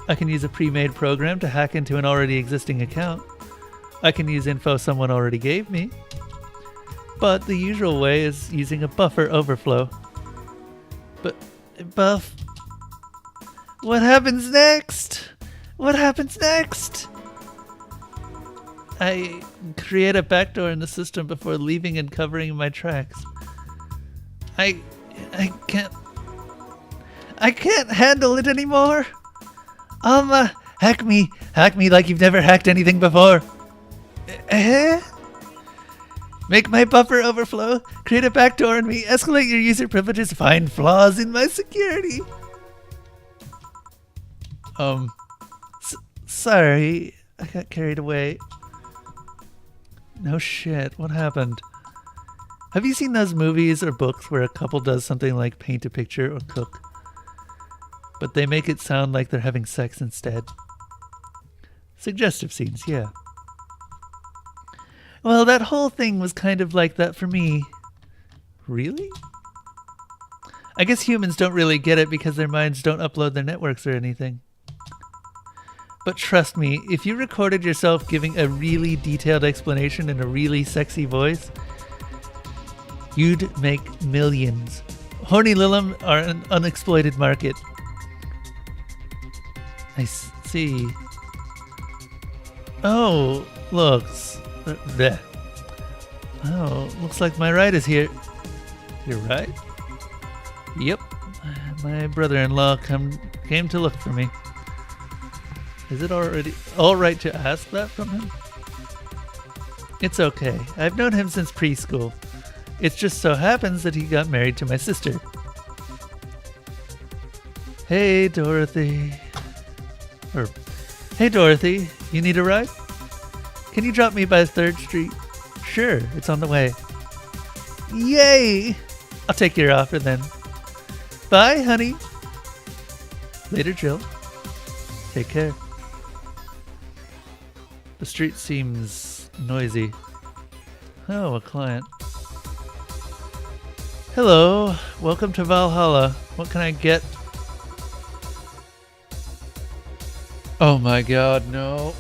I can use a pre-made program to hack into an already existing account. I can use info someone already gave me. But the usual way is using a buffer overflow. But, Buff, what happens next? What happens next? I create a backdoor in the system before leaving and covering my tracks. I can't handle it anymore. Hack me like you've never hacked anything before. Make my buffer overflow, create a backdoor in me, escalate your user privileges, find flaws in my security. Sorry, I got carried away. No shit, what happened? Have you seen those movies or books where a couple does something like paint a picture or cook, but they make it sound like they're having sex instead? Suggestive scenes, yeah. Well, that whole thing was kind of like that for me. Really? I guess humans don't really get it because their minds don't upload their networks or anything. But trust me, if you recorded yourself giving a really detailed explanation in a really sexy voice, you'd make millions. Horny Lilum are an unexploited market. I see. Oh, looks. Bleh. Oh, looks like my ride is here. Your ride? Yep. My brother-in-law came to look for me. Is it already all right to ask that from him? It's okay. I've known him since preschool. It just so happens that he got married to my sister. Hey, Dorothy. Hey, Dorothy. You need a ride? Can you drop me by 3rd Street? Sure, it's on the way. Yay! I'll take your offer then. Bye, honey. Later, Jill. Take care. The street seems noisy. Oh, a client. Hello, welcome to Valhalla. What can I get? Oh my god, no.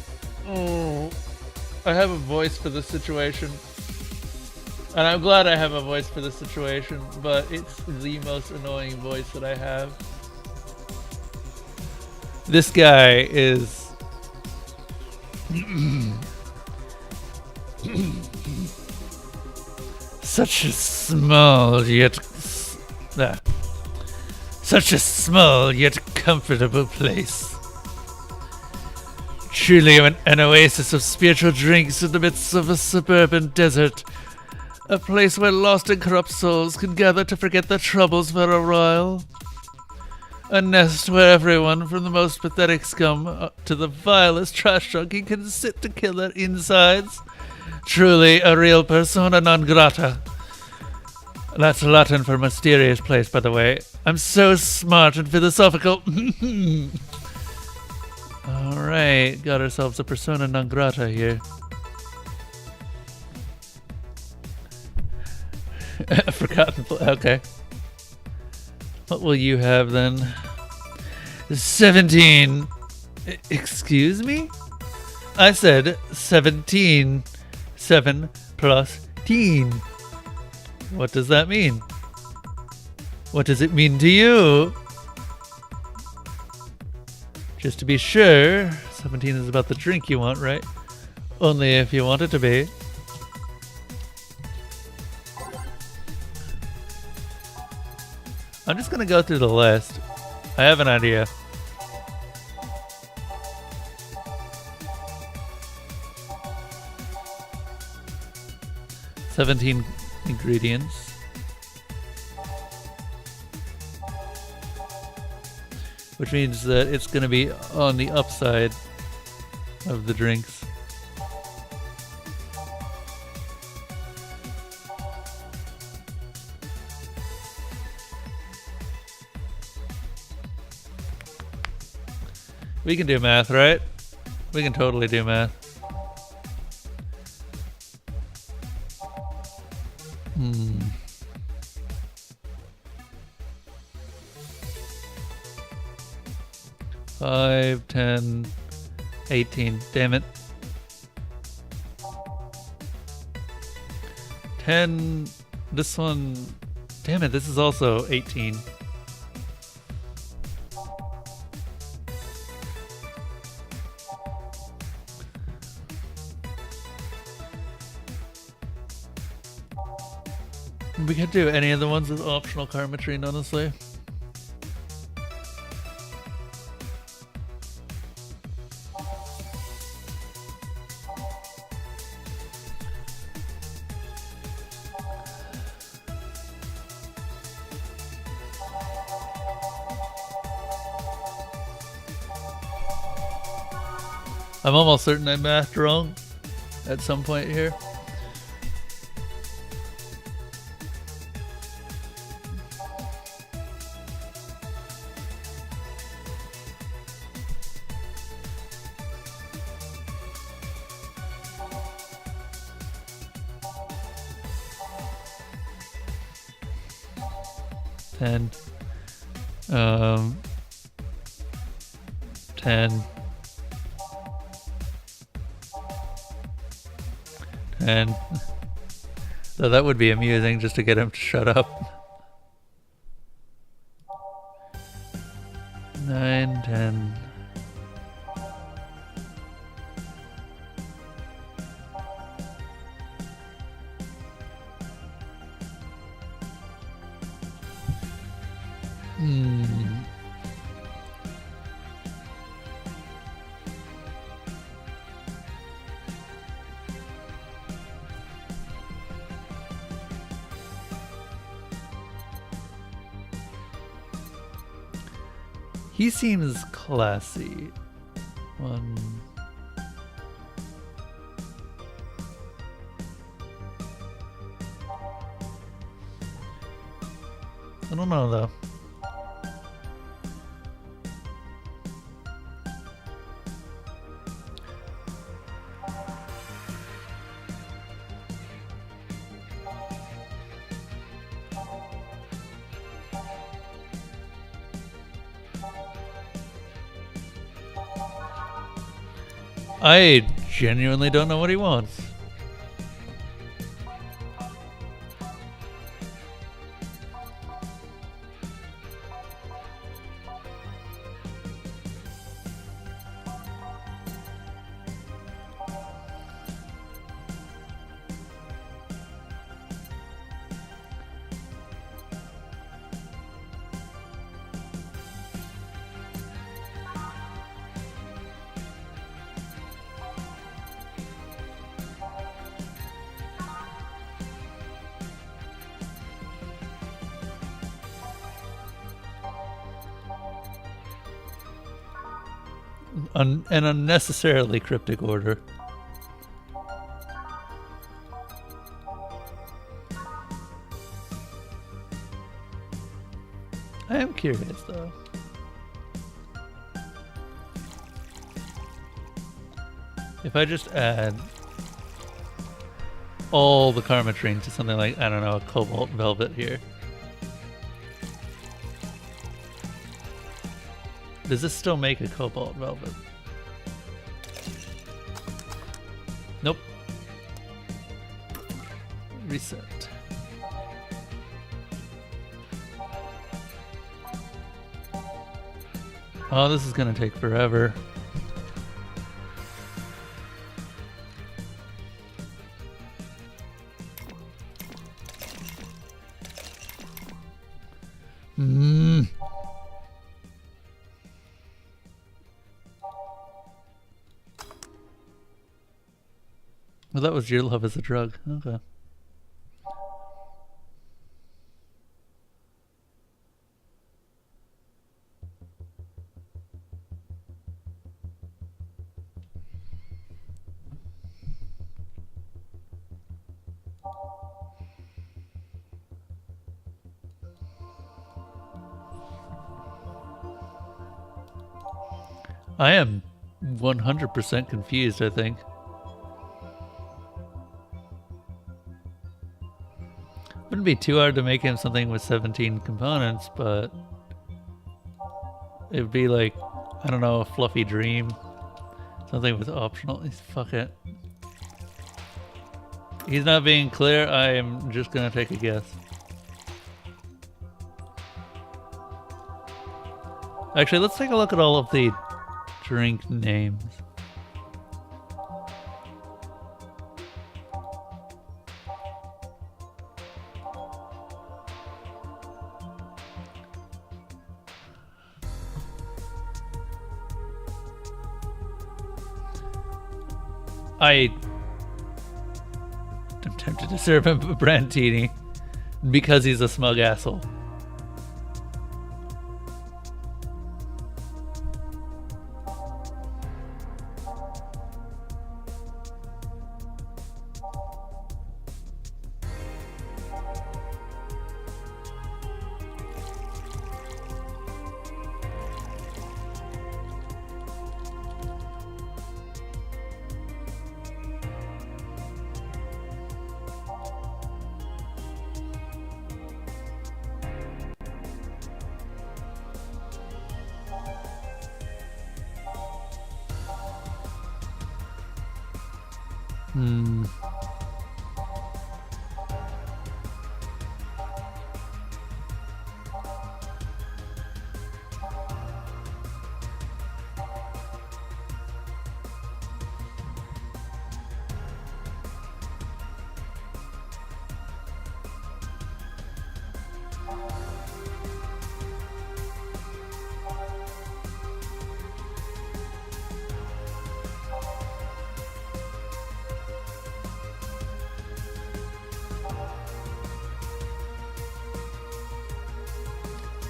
Oh, I have a voice for this situation. And I'm glad I have a voice for this situation, but it's the most annoying voice that I have. This guy is... such a small yet comfortable place. Truly an oasis of spiritual drinks in the midst of a suburban desert. A place where lost and corrupt souls can gather to forget their troubles for a while. A nest where everyone, from the most pathetic scum to the vilest trash junkie, can sit to kill their insides. Truly a real persona non grata. That's Latin for mysterious place, by the way. I'm so smart and philosophical. Alright, got ourselves a persona non grata here. A forgotten place. Okay. What will you have then? 17. Excuse me? I said 17. 7 plus teen. What does that mean? What does it mean to you? Just to be sure, 17 is about the drink you want, right? Only if you want it to be. I'm just gonna go through the list. I have an idea. "17 ingredients. Which means that it's gonna be on the upside of the drinks. We can do math, right? We can totally do math. Hmm. 5, 10, 18. Damn it. 10. This one. Damn it, this is also 18. We could do any of the ones with optional Karmatrine, honestly. I'm almost certain I mathed wrong at some point here. Ten. 10. 10. So that would be amusing just to get him to shut up. 9, 10. He seems classy. 1. I don't know though. I genuinely don't know what he wants. An unnecessarily cryptic order. I am curious though. If I just add all the Karmatrine to something like, I don't know, a Cobalt Velvet here. Does this still make a Cobalt Velvet? Nope. Reset. Oh, this is gonna take forever. Well, that was your love as a drug. Okay. I am 100% confused, I think. Wouldn't be too hard to make him something with 17 components, but it would be like, I don't know, a fluffy dream. Something with optional. Fuck it. He's not being clear. I am just gonna take a guess. Actually, let's take a look at all of the drink names. I'm tempted to serve him a Brandtini because he's a smug asshole.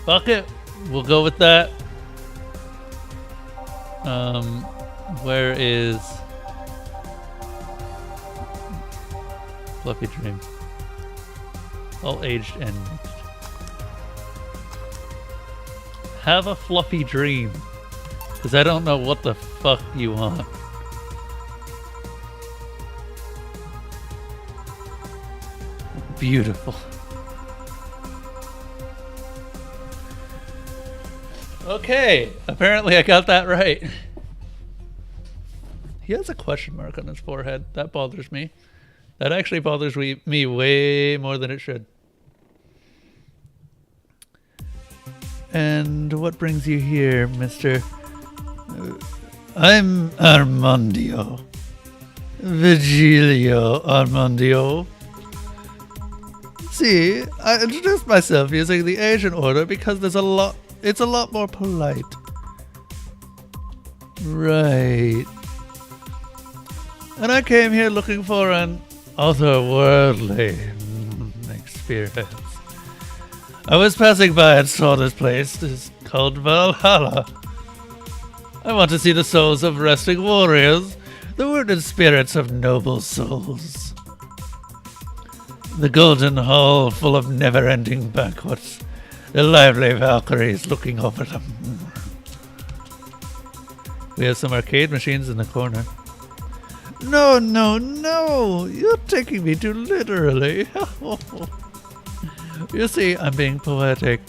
Fuck it. We'll go with that. Where is Fluffy Dream? All aged and mixed. Have a fluffy dream. Because I don't know what the fuck you want. Beautiful. Okay, apparently I got that right. He has a question mark on his forehead. That bothers me. That actually bothers me way more than it should. And what brings you here, mister? I'm Armandio. Vigilio Armandio. See, I introduced myself using the Asian order because it's a lot more polite. Right. And I came here looking for an otherworldly experience. I was passing by and saw this place. It's called Valhalla. I want to see the souls of resting warriors, the wounded spirits of noble souls. The golden hall full of never-ending banquets. The lively Valkyries looking over them. We have some arcade machines in the corner. No, no, no! You're taking me too literally. You see, I'm being poetic.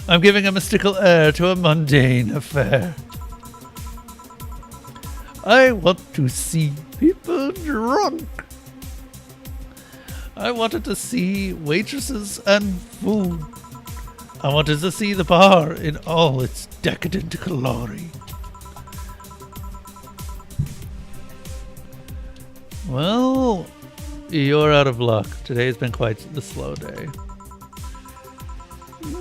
I'm giving a mystical air to a mundane affair. I want to see people drunk. I wanted to see waitresses and food. I wanted to see the bar in all its decadent glory. Well, you're out of luck. Today's been quite the slow day.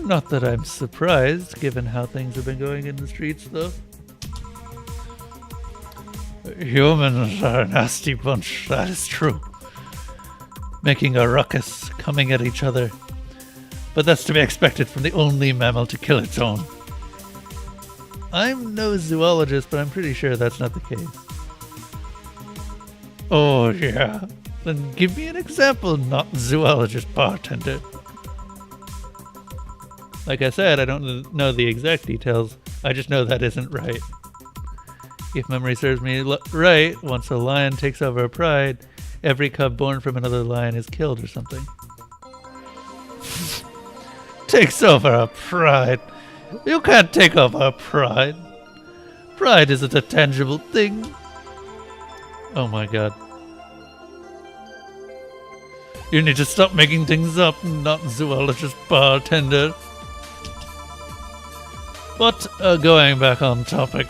Not that I'm surprised, given how things have been going in the streets, though. Humans are a nasty bunch, that is true. Making a ruckus, coming at each other. But that's to be expected from the only mammal to kill its own. I'm no zoologist, but I'm pretty sure that's not the case. Oh, yeah. Then give me an example, not zoologist bartender. Like I said, I don't know the exact details. I just know that isn't right. If memory serves me right, once a lion takes over a pride, every cub born from another lion is killed or something. Takes over a pride? You can't take over a pride. Pride isn't a tangible thing. Oh my god. You need to stop making things up, not zoologist bartender. But, going back on topic,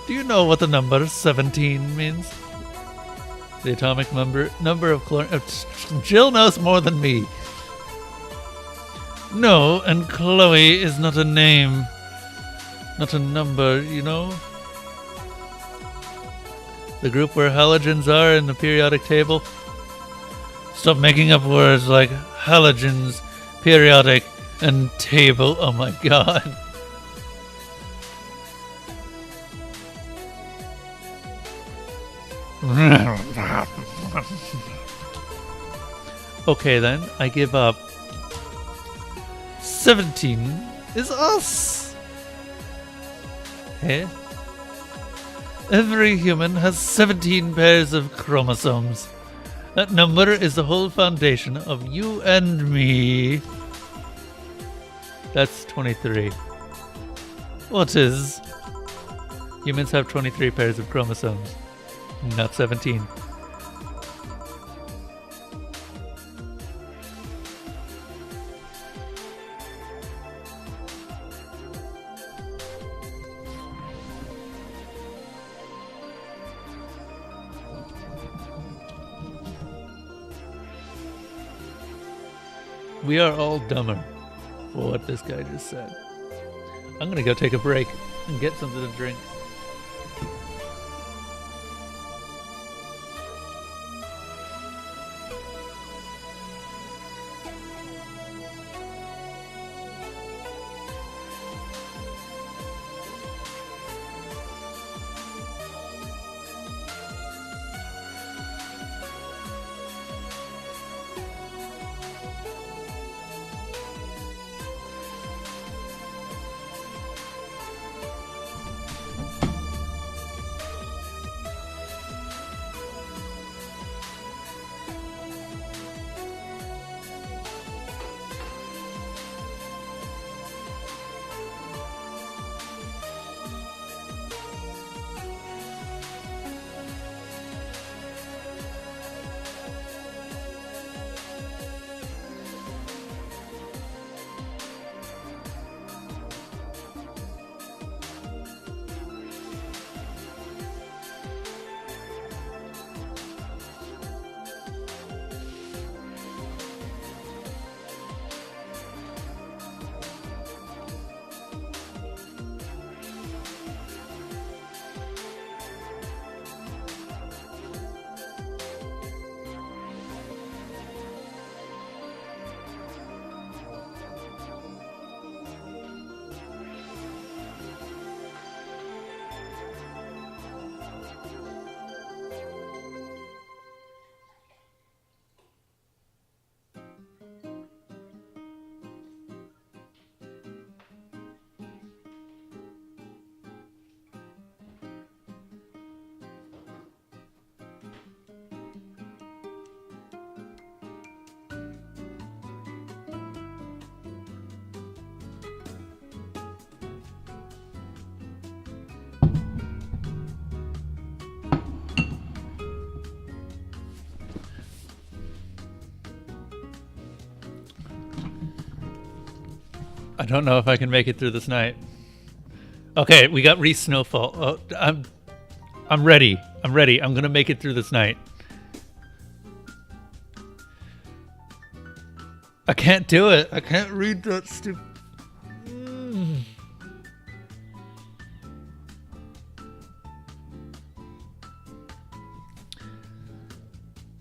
do you know what the number 17 means? The atomic number of chlorine... Jill knows more than me. No, and Chloe is not a name. Not a number, you know? The group where halogens are in the periodic table. Stop making up words like halogens, periodic, and table. Oh my god. Okay then, I give up. 17 is us. Eh? Every human has 17 pairs of chromosomes. That number is the whole foundation of you and me. That's 23. What is? Humans have 23 pairs of chromosomes, not 17. We are all dumber for what this guy just said. I'm gonna go take a break and get something to drink. I don't know if I can make it through this night. Okay, we got Reese Snowfall. Oh, I'm ready. I'm ready. I'm gonna make it through this night. I can't do it. I can't read that stupid.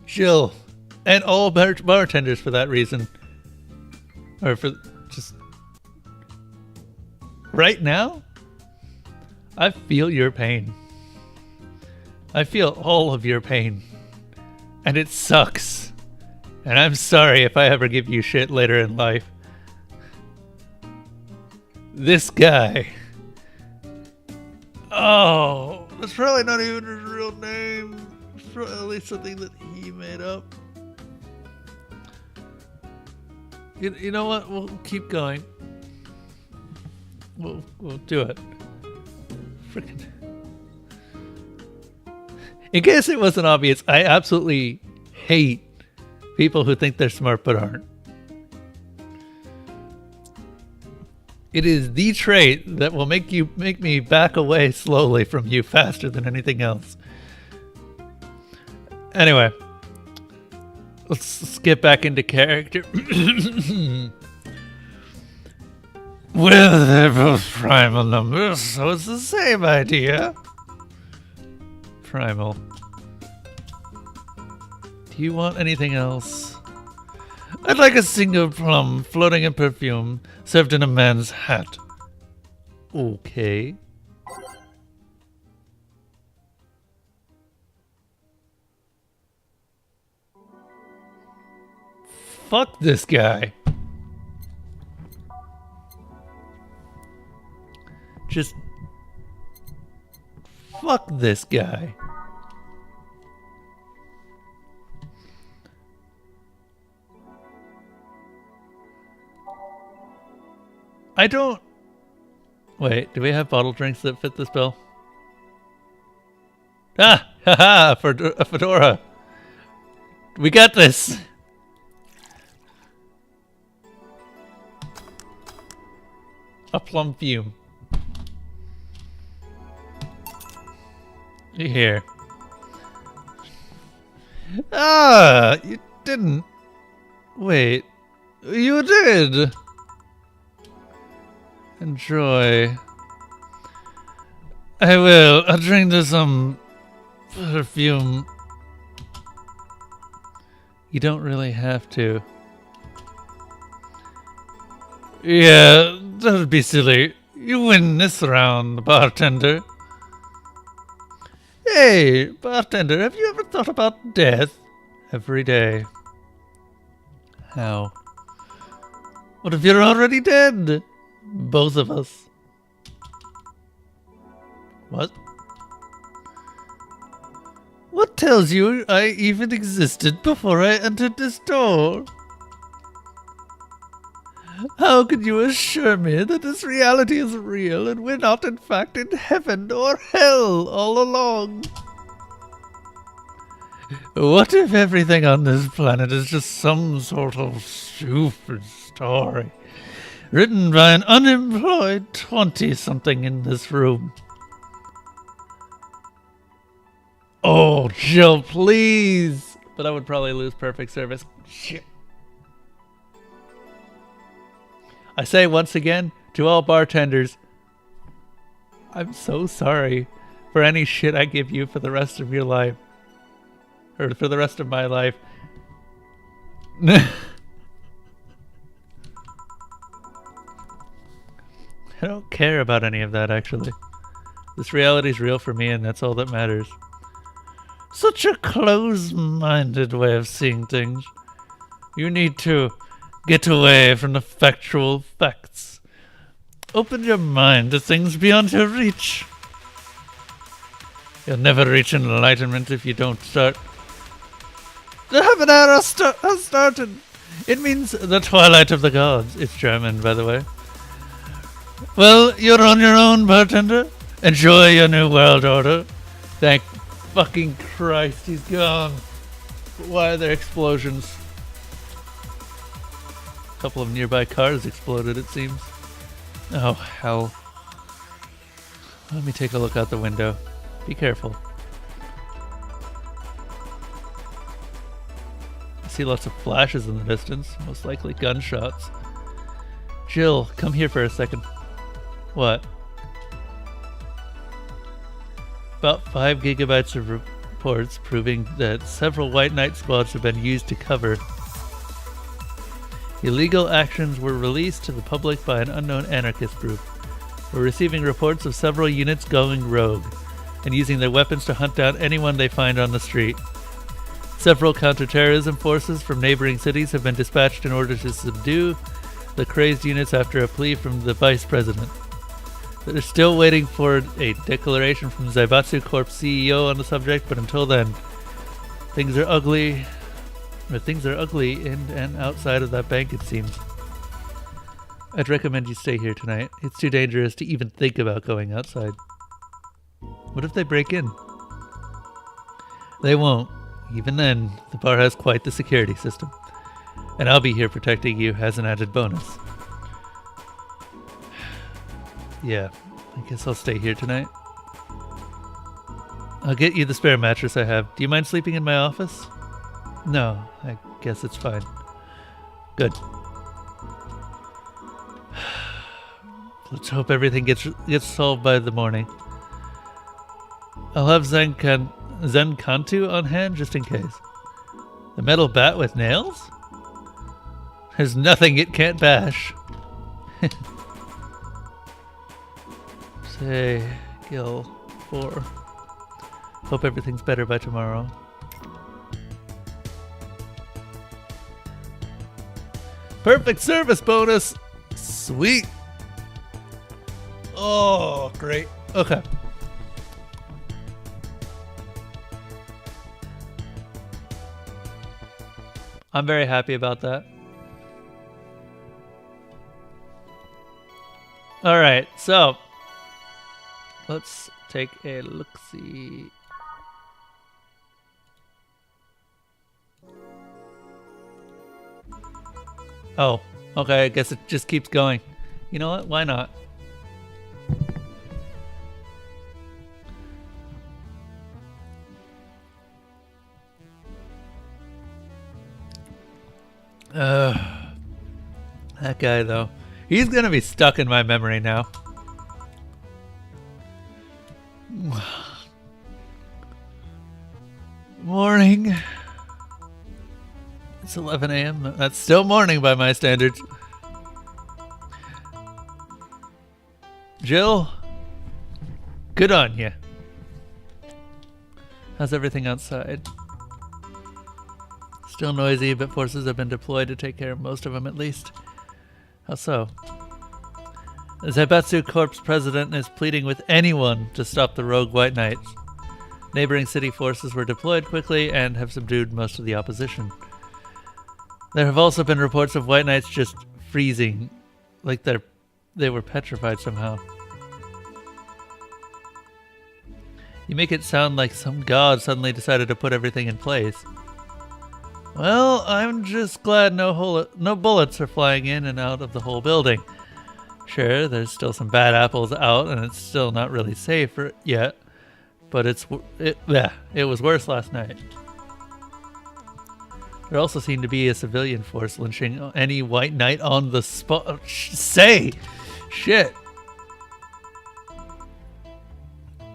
Jill, and all bartenders for that reason, or for just right now. I feel your pain. I feel all of your pain, and it sucks. And I'm sorry if I ever give you shit later in life. This guy. Oh, that's probably not even his real name. It's probably something that he made up. You know what? We'll keep going. We'll do it. Frickin'. In case it wasn't obvious, I absolutely hate people who think they're smart but aren't. It is the trait that will make me back away slowly from you faster than anything else. Anyway, let's get back into character. Well, they're both primal numbers, so it's the same idea. Primal. Do you want anything else? I'd like a single plum floating in perfume, served in a man's hat. Okay. Fuck this guy. Just fuck this guy. I don't... Wait, do we have bottle drinks that fit this bill? Ah! Haha! For a fedora! We got this! A plum fume. Here. Ah! You didn't... Wait. You did! Enjoy. I will. I'll drink to some perfume. You don't really have to. Yeah, that would be silly. You win this round, bartender. Hey, bartender, have you ever thought about death? Every day. How? What if you're already dead? Both of us. What? What tells you I even existed before I entered this door? How can you assure me that this reality is real and we're not in fact in heaven or hell all along? What if everything on this planet is just some sort of stupid story written by an unemployed 20-something in this room? Oh, Jill, please! But I would probably lose perfect service. Shit. I say once again, to all bartenders, I'm so sorry for any shit I give you for the rest of your life. Or for the rest of my life. I don't care about any of that, actually. This reality's real for me, and that's all that matters. Such a close-minded way of seeing things. You need to get away from the factual facts. Open your mind to things beyond your reach. You'll never reach enlightenment if you don't start. The Heaven Era has started. It means the twilight of the gods. It's German, by the way. Well, you're on your own, bartender. Enjoy your new world order. Thank fucking Christ, he's gone. Why are there explosions? A couple of nearby cars exploded, it seems. Oh, hell. Let me take a look out the window. Be careful. I see lots of flashes in the distance, most likely gunshots. Jill, come here for a second. What? About 5 gigabytes of reports proving that several White Knight squads have been used to cover. Illegal actions were released to the public by an unknown anarchist group. We're receiving reports of several units going rogue and using their weapons to hunt down anyone they find on the street. Several counterterrorism forces from neighboring cities have been dispatched in order to subdue the crazed units after a plea from the vice president. They're still waiting for a declaration from Zaibatsu Corp CEO on the subject, but until then, things are ugly in and outside of that bank, it seems. I'd recommend you stay here tonight. It's too dangerous to even think about going outside. What if they break in? They won't. Even then, the bar has quite the security system. And I'll be here protecting you as an added bonus. Yeah, I guess I'll stay here tonight. I'll get you the spare mattress I have. Do you mind sleeping in my office? No, I guess it's fine. Good. Let's hope everything gets solved by the morning. I'll have Zenkantu on hand just in case. The metal bat with nails? There's nothing it can't bash. Say, Gil 4. Hope everything's better by tomorrow. Perfect service bonus! Sweet! Oh, great. Okay. I'm very happy about that. Alright, so let's take a look-see. Oh, okay, I guess it just keeps going. You know what? Why not? That guy, though. He's gonna be stuck in my memory now. Morning. It's 11 a.m. That's still morning by my standards. Jill, good on you. How's everything outside? Still noisy, but forces have been deployed to take care of most of them at least. How so? The Zaibatsu Corp's president is pleading with anyone to stop the rogue White Knights. Neighboring city forces were deployed quickly and have subdued most of the opposition. There have also been reports of White Knights just freezing, like they were petrified somehow. You make it sound like some god suddenly decided to put everything in place. Well, I'm just glad no bullets are flying in and out of the whole building. Sure, there's still some bad apples out and it's still not really safe yet, but it was worse last night. There also seemed to be a civilian force lynching any White Knight on the spot. Shit.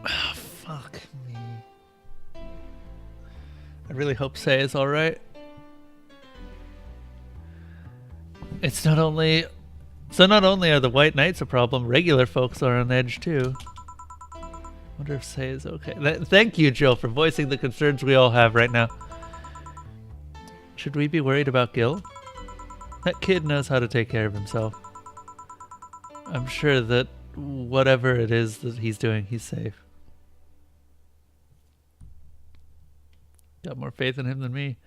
Oh, fuck me. I really hope Say is alright. So not only are the White Knights a problem, regular folks are on edge too. Wonder if Say is okay. Thank you, Jill, for voicing the concerns we all have right now. Should we be worried about Gil? That kid knows how to take care of himself. I'm sure that whatever it is that he's doing, he's safe. Got more faith in him than me.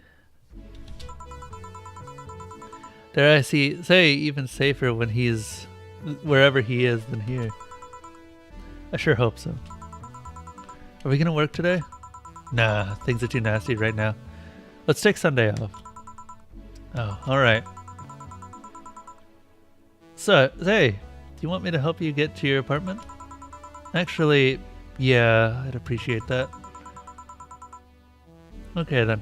Dare I say even safer when he's wherever he is than here. I sure hope so. Are we gonna work today? Nah, things are too nasty right now. Let's take Sunday off. Oh, alright. So, hey, you want me to help you get to your apartment? Actually, yeah, I'd appreciate that. Okay then.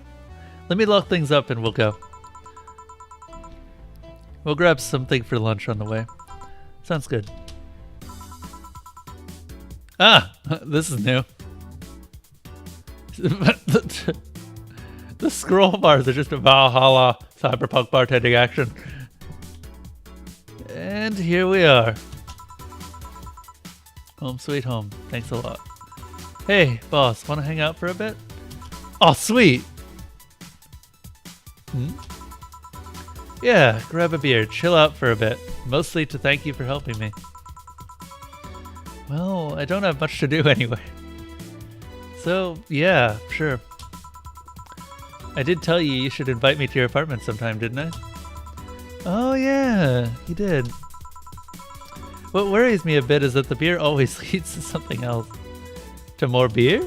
Let me lock things up and we'll go. We'll grab something for lunch on the way. Sounds good. Ah! This is new. The scroll bars are just a Valhalla cyberpunk bartending action. And here we are. Home sweet home. Thanks a lot. Hey, boss, want to hang out for a bit? Oh, sweet! Yeah, grab a beer, chill out for a bit. Mostly to thank you for helping me. Well, I don't have much to do anyway. So, yeah, sure. I did tell you you should invite me to your apartment sometime, didn't I? Oh yeah, you did. What worries me a bit is that the beer always leads to something else. To more beer?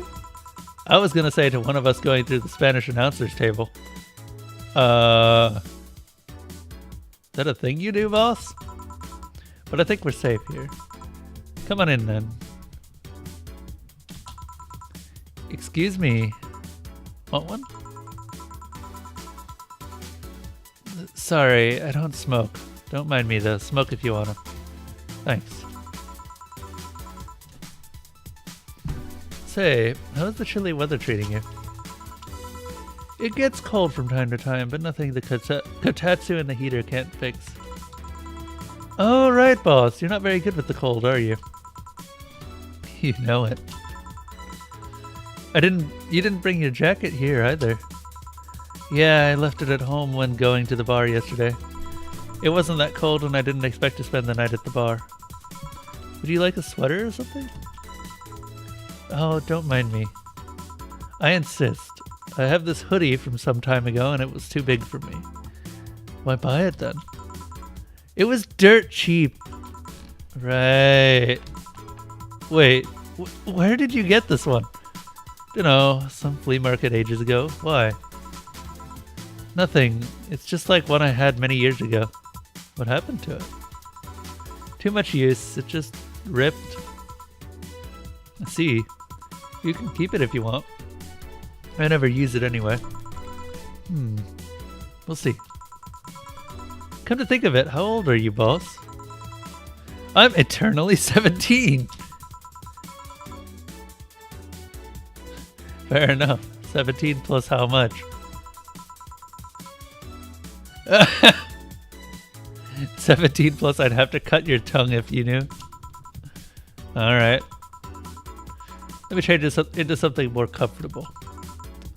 I was gonna say to one of us going through the Spanish announcer's table. Is that a thing you do, boss? But I think we're safe here. Come on in then. Excuse me. Want one? Sorry, I don't smoke. Don't mind me though. Smoke if you wanna. Thanks. Say, how's the chilly weather treating you? It gets cold from time to time, but nothing the kotatsu and the heater can't fix. Oh, right, boss. You're not very good with the cold, are you? You know it. You didn't bring your jacket here either. Yeah, I left it at home when going to the bar yesterday. It wasn't that cold and I didn't expect to spend the night at the bar. Would you like a sweater or something? Oh, don't mind me. I insist. I have this hoodie from some time ago and it was too big for me. Why buy it then? It was dirt cheap. Right. Wait, where did you get this one? Dunno, some flea market ages ago. Why? Nothing. It's just like one I had many years ago. What happened to it? Too much use. It just ripped. I see. You can keep it if you want. I never use it anyway. We'll see. Come to think of it, how old are you, boss? I'm eternally 17! Fair enough. 17 plus how much? 17 plus I'd have to cut your tongue if you knew. Alright. Let me change this into something more comfortable.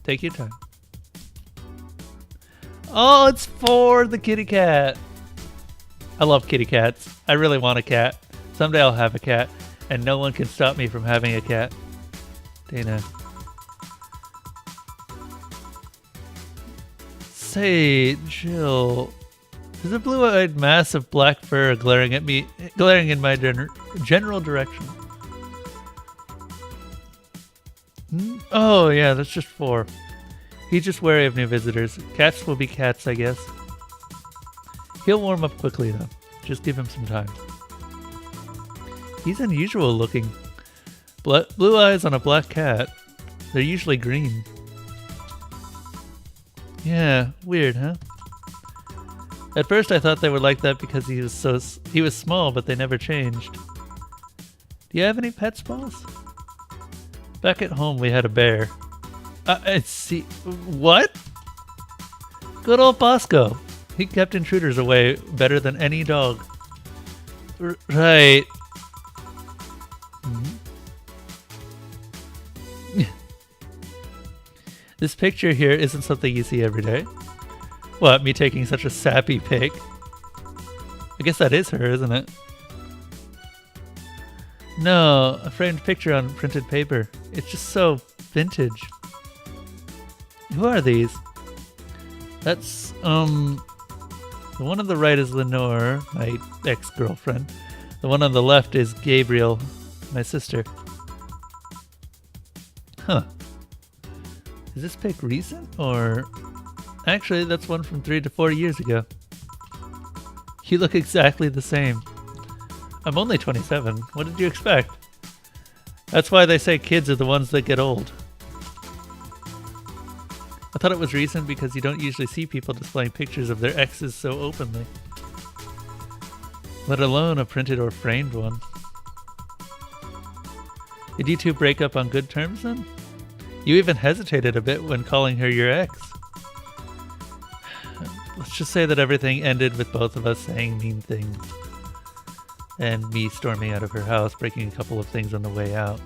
Take your time. Oh, it's for the kitty cat. I love kitty cats. I really want a cat. Someday I'll have a cat, and no one can stop me from having a cat. Dana. Say, Jill, there's a blue-eyed mass of black fur glaring at me, glaring in my general direction. Oh yeah, that's just 4. He's just wary of new visitors. Cats will be cats, I guess. He'll warm up quickly though. Just give him some time. He's unusual looking. Blue eyes on a black cat. They're usually green. Yeah, weird, huh? At first I thought they were like that because he was small, but they never changed. Do you have any pets, boss? Back at home we had a bear. See, what? Good old Bosco. He kept intruders away better than any dog. Right. This picture here isn't something you see every day. What, me taking such a sappy pic? I guess that is her, isn't it? No, a framed picture on printed paper. It's just so vintage. Who are these? That's, the one on the right is Lenore, my ex-girlfriend. The one on the left is Gabriel, my sister. Huh. Is this pic recent, or... Actually, that's one from 3 to 4 years ago. You look exactly the same. I'm only 27. What did you expect? That's why they say kids are the ones that get old. I thought it was recent because you don't usually see people displaying pictures of their exes so openly. Let alone a printed or framed one. Did you two break up on good terms then? You even hesitated a bit when calling her your ex. Let's just say that everything ended with both of us saying mean things. And me storming out of her house, breaking a couple of things on the way out.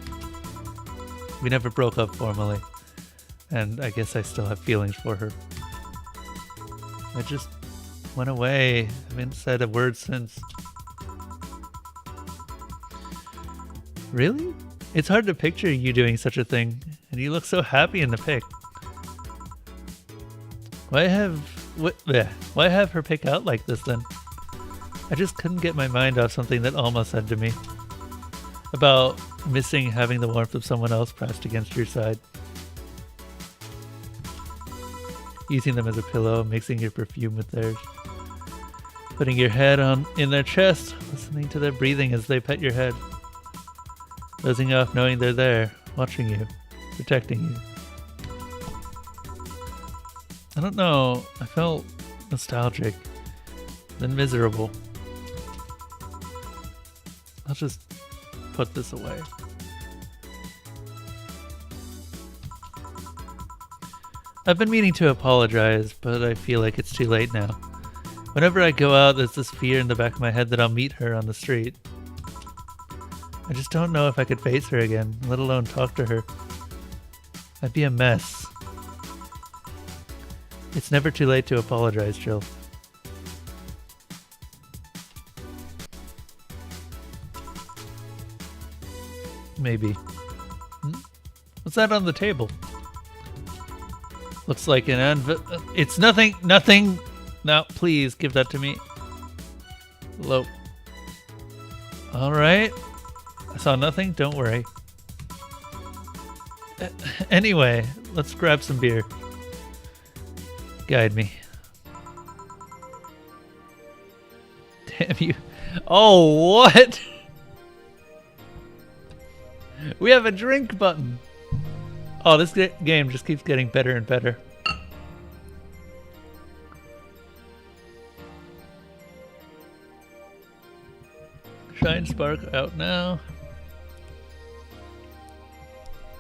We never broke up formally. And I guess I still have feelings for her. I just went away. I haven't said a word since. Really? It's hard to picture you doing such a thing, and you look so happy in the pic. Why have her pick out like this then? I just couldn't get my mind off something that Alma said to me. About missing having the warmth of someone else pressed against your side. Using them as a pillow, mixing your perfume with theirs. Putting your head in their chest, listening to their breathing as they pet your head. Dozing off knowing they're there, watching you, protecting you. I don't know, I felt nostalgic, then miserable. I'll just put this away. I've been meaning to apologize, but I feel like it's too late now. Whenever I go out, there's this fear in the back of my head that I'll meet her on the street. I just don't know if I could face her again, let alone talk to her. I'd be a mess. It's never too late to apologize, Jill. Maybe. What's that on the table? Looks like an it's nothing. No, please give that to me. Hello. Alright. I saw nothing, don't worry. Anyway, let's grab some beer. Guide me. Damn you. Oh, what? We have a drink button. Oh, this game just keeps getting better and better. Shine Spark out now.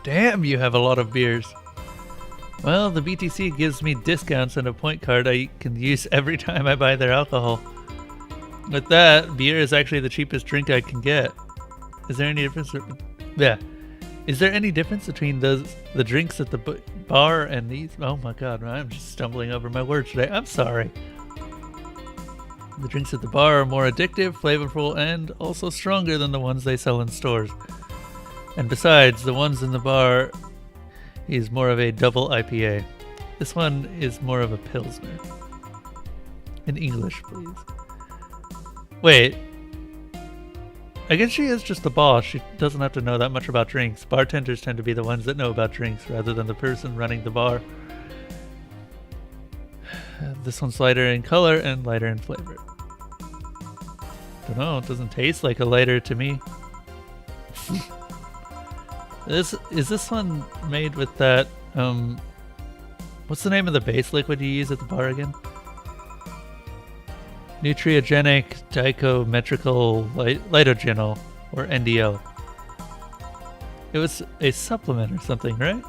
Damn, you have a lot of beers. Well, the BTC gives me discounts and a point card I can use every time I buy their alcohol. With that, beer is actually the cheapest drink I can get. Is there any difference? Yeah. Is there any difference between the drinks at the bar and these? Oh my god, I'm just stumbling over my words today. I'm sorry. The drinks at the bar are more addictive, flavorful, and also stronger than the ones they sell in stores. And besides, the ones in the bar is more of a double IPA. This one is more of a Pilsner. In English, please. Wait. I guess she is just the boss. She doesn't have to know that much about drinks. Bartenders tend to be the ones that know about drinks rather than the person running the bar. This one's lighter in color and lighter in flavor. Don't know, it doesn't taste like a lighter to me. Is this one made with that, what's the name of the base liquid you use at the bar again? Nutriogenic dichometrical lightogenol, or NDL. It was a supplement or something, right?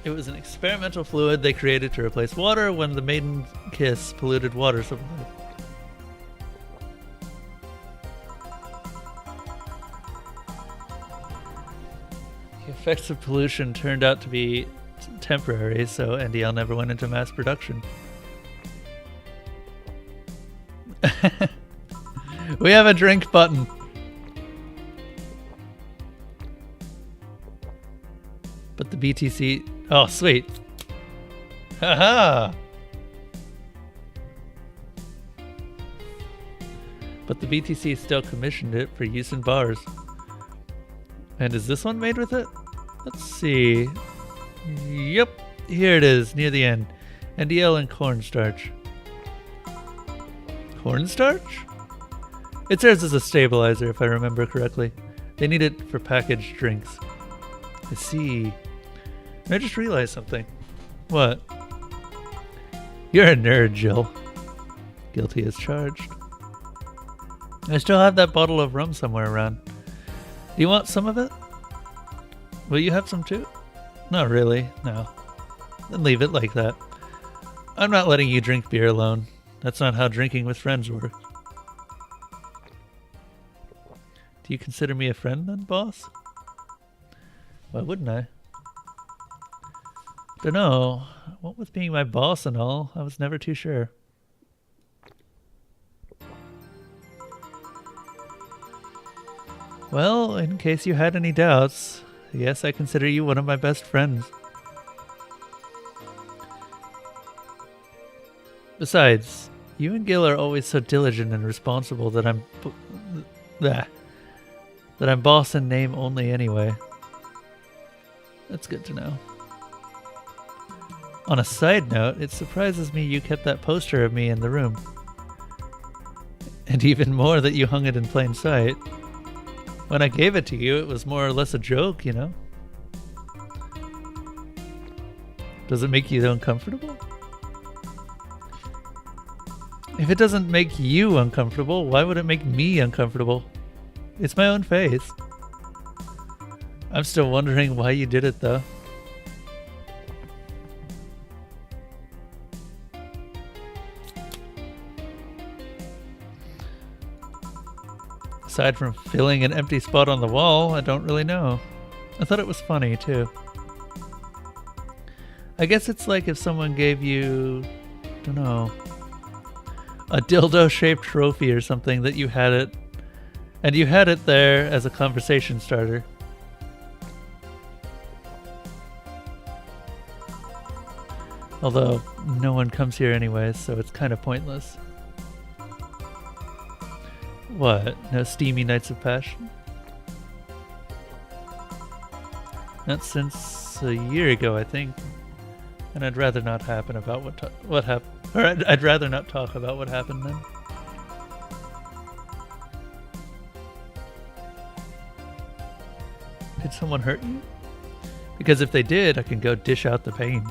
It was an experimental fluid they created to replace water when the maiden kiss polluted water supply. The effects of pollution turned out to be temporary, so NDL never went into mass production. We have a drink button. But the BTC... Oh, sweet. Haha! But the BTC still commissioned it for use in bars. And is this one made with it? Let's see. Yep, here it is, near the end. NDL and cornstarch. Cornstarch? It serves as a stabilizer, if I remember correctly. They need it for packaged drinks. I see. I just realized something. What? You're a nerd, Jill. Guilty as charged. I still have that bottle of rum somewhere around. Do you want some of it? Will you have some too? Not really, no. Then leave it like that. I'm not letting you drink beer alone. That's not how drinking with friends works. Do you consider me a friend then, boss? Why wouldn't I? Dunno. What with being my boss and all, I was never too sure. Well, in case you had any doubts, yes, I consider you one of my best friends. Besides, you and Gil are always so diligent and responsible that I'm boss in name only anyway. That's good to know. On a side note, it surprises me you kept that poster of me in the room. And even more that you hung it in plain sight. When I gave it to you, it was more or less a joke, you know? Does it make you uncomfortable? If it doesn't make you uncomfortable, why would it make me uncomfortable? It's my own face. I'm still wondering why you did it, though. Aside from filling an empty spot on the wall, I don't really know. I thought it was funny, too. I guess it's like if someone gave you, dunno, a dildo-shaped trophy or something that you had it, and you had it there as a conversation starter. Although, no one comes here anyways, so it's kind of pointless. What? No steamy nights of passion? Not since a year ago, I think. And I'd rather not happen about what happened. Or I'd rather not talk about what happened then. Did someone hurt you? Because if they did, I can go dish out the pain.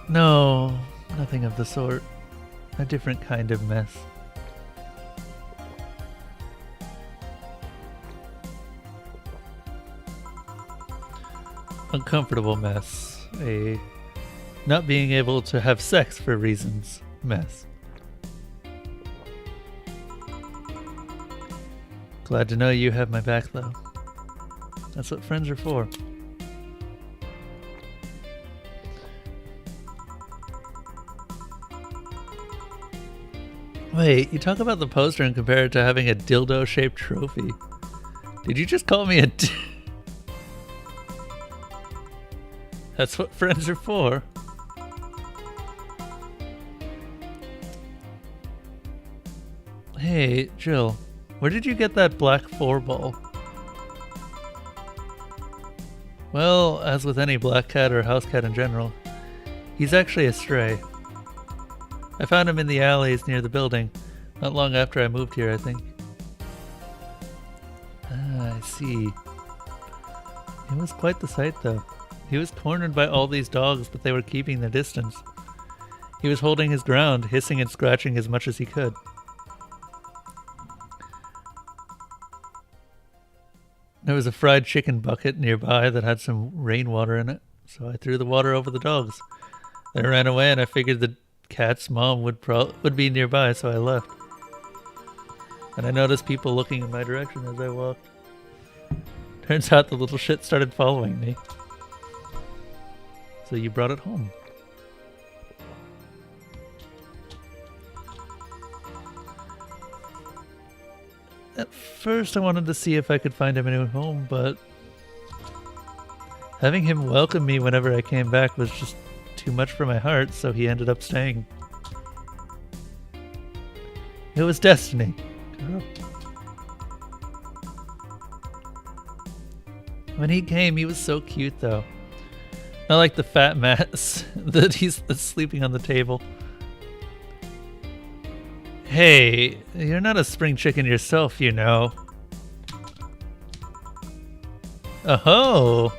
No, nothing of the sort. A different kind of mess. Uncomfortable mess. A not being able to have sex for reasons mess. Glad to know you have my back though. That's what friends are for. Wait, you talk about the poster and compare it to having a dildo-shaped trophy. Did you just call me a That's what friends are for. Hey, Jill, where did you get that black 4-ball? Well, as with any black cat or house cat in general, he's actually a stray. I found him in the alleys near the building, not long after I moved here, I think. Ah, I see. It was quite the sight, though. He was cornered by all these dogs, but they were keeping their distance. He was holding his ground, hissing and scratching as much as he could. There was a fried chicken bucket nearby that had some rainwater in it, so I threw the water over the dogs. They ran away, and I figured the cat's mom would be nearby, so I left. And I noticed people looking in my direction as I walked. Turns out the little shit started following me. So you brought it home. At first I wanted to see if I could find him a new home, but having him welcome me whenever I came back was just too much for my heart, so he ended up staying. It was destiny. Girl. When he came, he was so cute, though. Not like the fat mess that he's sleeping on the table. Hey, you're not a spring chicken yourself, you know. Oh!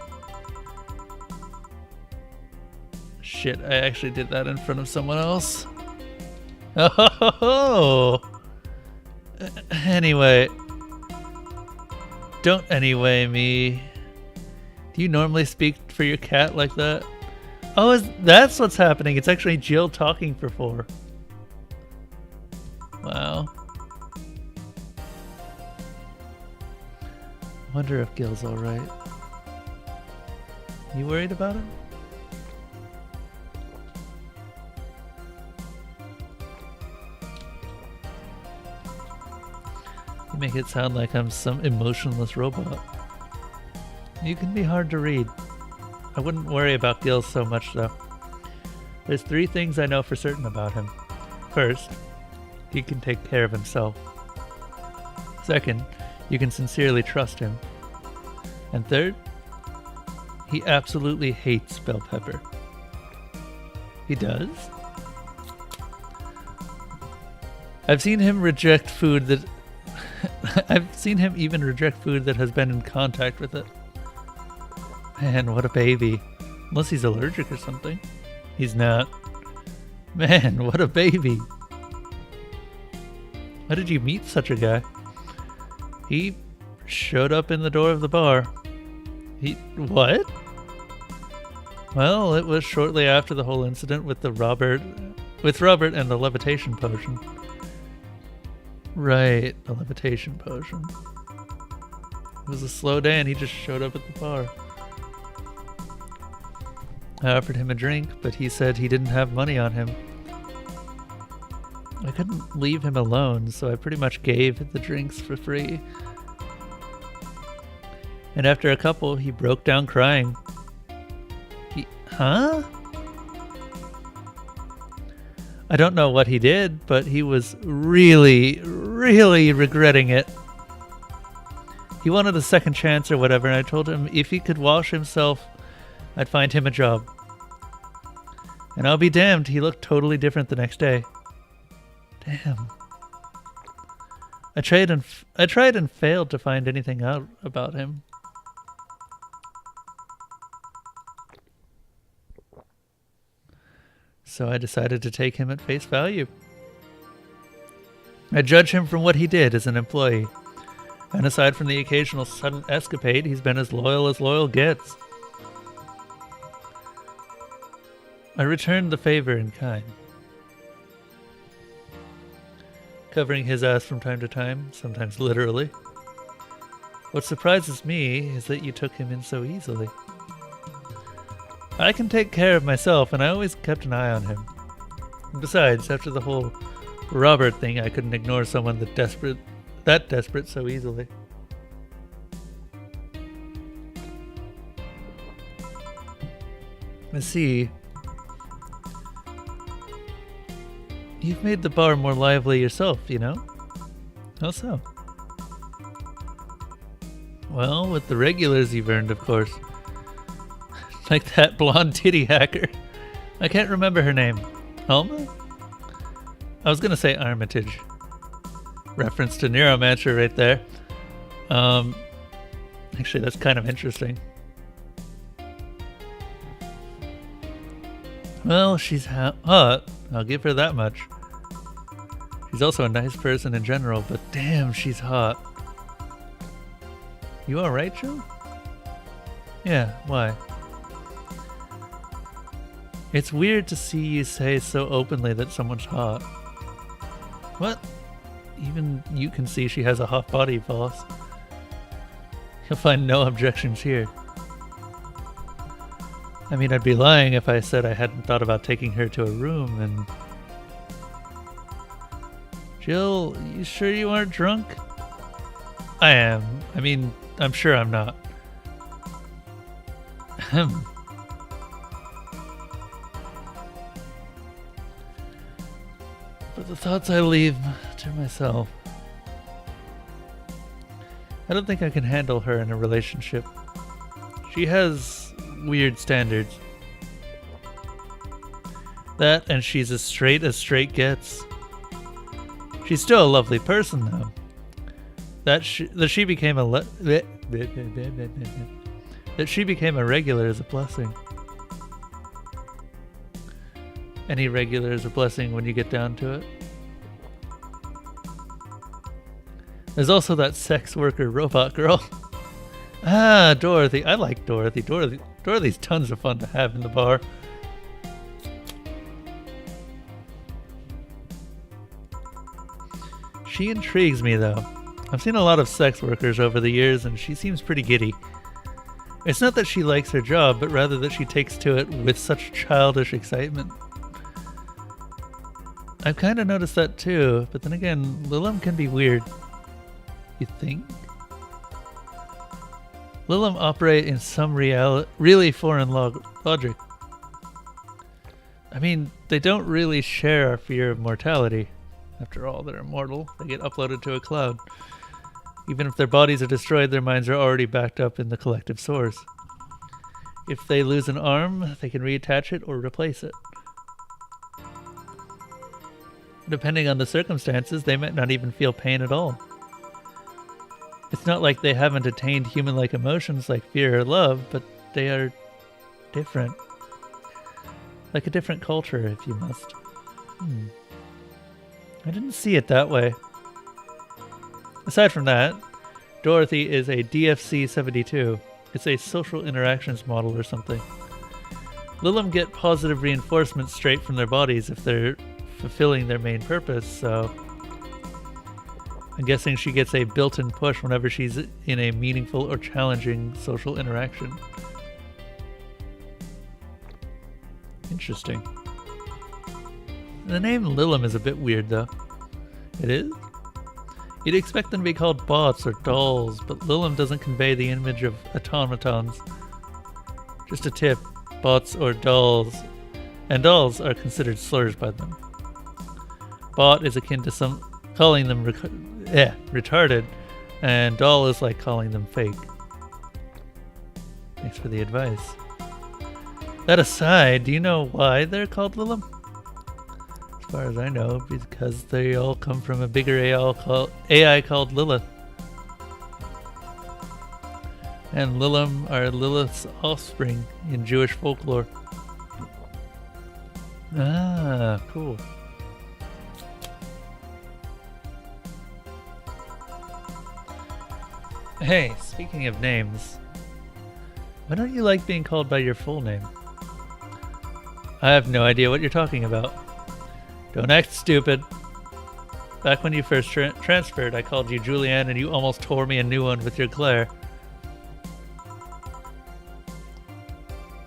Shit, I actually did that in front of someone else. Oh! Anyway. Don't anyway me. Do you normally speak for your cat like that? Oh, that's what's happening. It's actually Jill talking for 4. Wow. Wonder if Gil's alright. You worried about him? You make it sound like I'm some emotionless robot. You can be hard to read. I wouldn't worry about Gil so much, though. There's 3 things I know for certain about him. First, he can take care of himself. Second, you can sincerely trust him. And third, he absolutely hates bell pepper. He does? I've seen him reject food that... I've seen him even reject food that has been in contact with it. Man, what a baby. Unless he's allergic or something. He's not. Man, what a baby. How did you meet such a guy? He showed up in the door of the bar. What? Well, it was shortly after the whole incident with Robert and the levitation potion. Right, the levitation potion. It was a slow day and he just showed up at the bar. I offered him a drink, but he said he didn't have money on him. I couldn't leave him alone, so I pretty much gave the drinks for free. And after a couple, he broke down crying. Huh? I don't know what he did, but he was really, really regretting it. He wanted a second chance or whatever, and I told him if he could wash himself, I'd find him a job. And I'll be damned, he looked totally different the next day. Damn. I tried and failed to find anything out about him. So I decided to take him at face value. I judge him from what he did as an employee. And aside from the occasional sudden escapade, he's been as loyal gets. I returned the favor in kind. Covering his ass from time to time, sometimes literally. What surprises me is that you took him in so easily. I can take care of myself, and I always kept an eye on him. Besides, after the whole Robert thing, I couldn't ignore someone that desperate so easily. I see. You've made the bar more lively yourself, you know? How so? Well, with the regulars you've earned, of course. Like that blonde titty hacker. I can't remember her name. Alma? I was gonna say Armitage. Reference to Neuromancer right there. Actually, that's kind of interesting. Well, she's hot. I'll give her that much. She's also a nice person in general, but damn, she's hot. You alright, Joe? Yeah, why? It's weird to see you say so openly that someone's hot. What? Even you can see she has a hot body, boss. You'll find no objections here. I mean, I'd be lying if I said I hadn't thought about taking her to a room and... Jill, you sure you aren't drunk? I am. I mean, I'm sure I'm not. But the thoughts I leave to myself. I don't think I can handle her in a relationship. She has weird standards. That, and she's as straight gets. She's still a lovely person, though. That she became a that she became a regular is a blessing. Any regular is a blessing when you get down to it. There's also that sex worker robot girl. Ah, Dorothy. I like Dorothy. Dorothy's tons of fun to have in the bar. She intrigues me, though. I've seen a lot of sex workers over the years, and she seems pretty giddy. It's not that she likes her job, but rather that she takes to it with such childish excitement. I've kind of noticed that too, but then again, Lilim can be weird. You think? Lilim operate in some really foreign logic. I mean, they don't really share our fear of mortality. After all, they're immortal. They get uploaded to a cloud. Even if their bodies are destroyed, their minds are already backed up in the collective source. If they lose an arm, they can reattach it or replace it. Depending on the circumstances, they might not even feel pain at all. It's not like they haven't attained human-like emotions like fear or love, but they are different. Like a different culture, if you must. I didn't see it that way. Aside from that, Dorothy is a DFC-72. It's a social interactions model or something. Lilim get positive reinforcement straight from their bodies if they're fulfilling their main purpose, so I'm guessing she gets a built-in push whenever she's in a meaningful or challenging social interaction. Interesting. The name Lilim is a bit weird, though. It is? You'd expect them to be called bots or dolls, but Lilim doesn't convey the image of automatons. Just a tip, bots or dolls, and dolls are considered slurs by them. Bot is akin to some calling them retarded, and doll is like calling them fake. Thanks for the advice. That aside, do you know why they're called Lilim? As far as I know, because they all come from a bigger AI called Lilith. And Lilim are Lilith's offspring in Jewish folklore. Ah, cool. Hey, speaking of names, why don't you like being called by your full name? I have no idea what you're talking about. Don't act stupid. Back when you first transferred, I called you Julianne and you almost tore me a new one with your glare.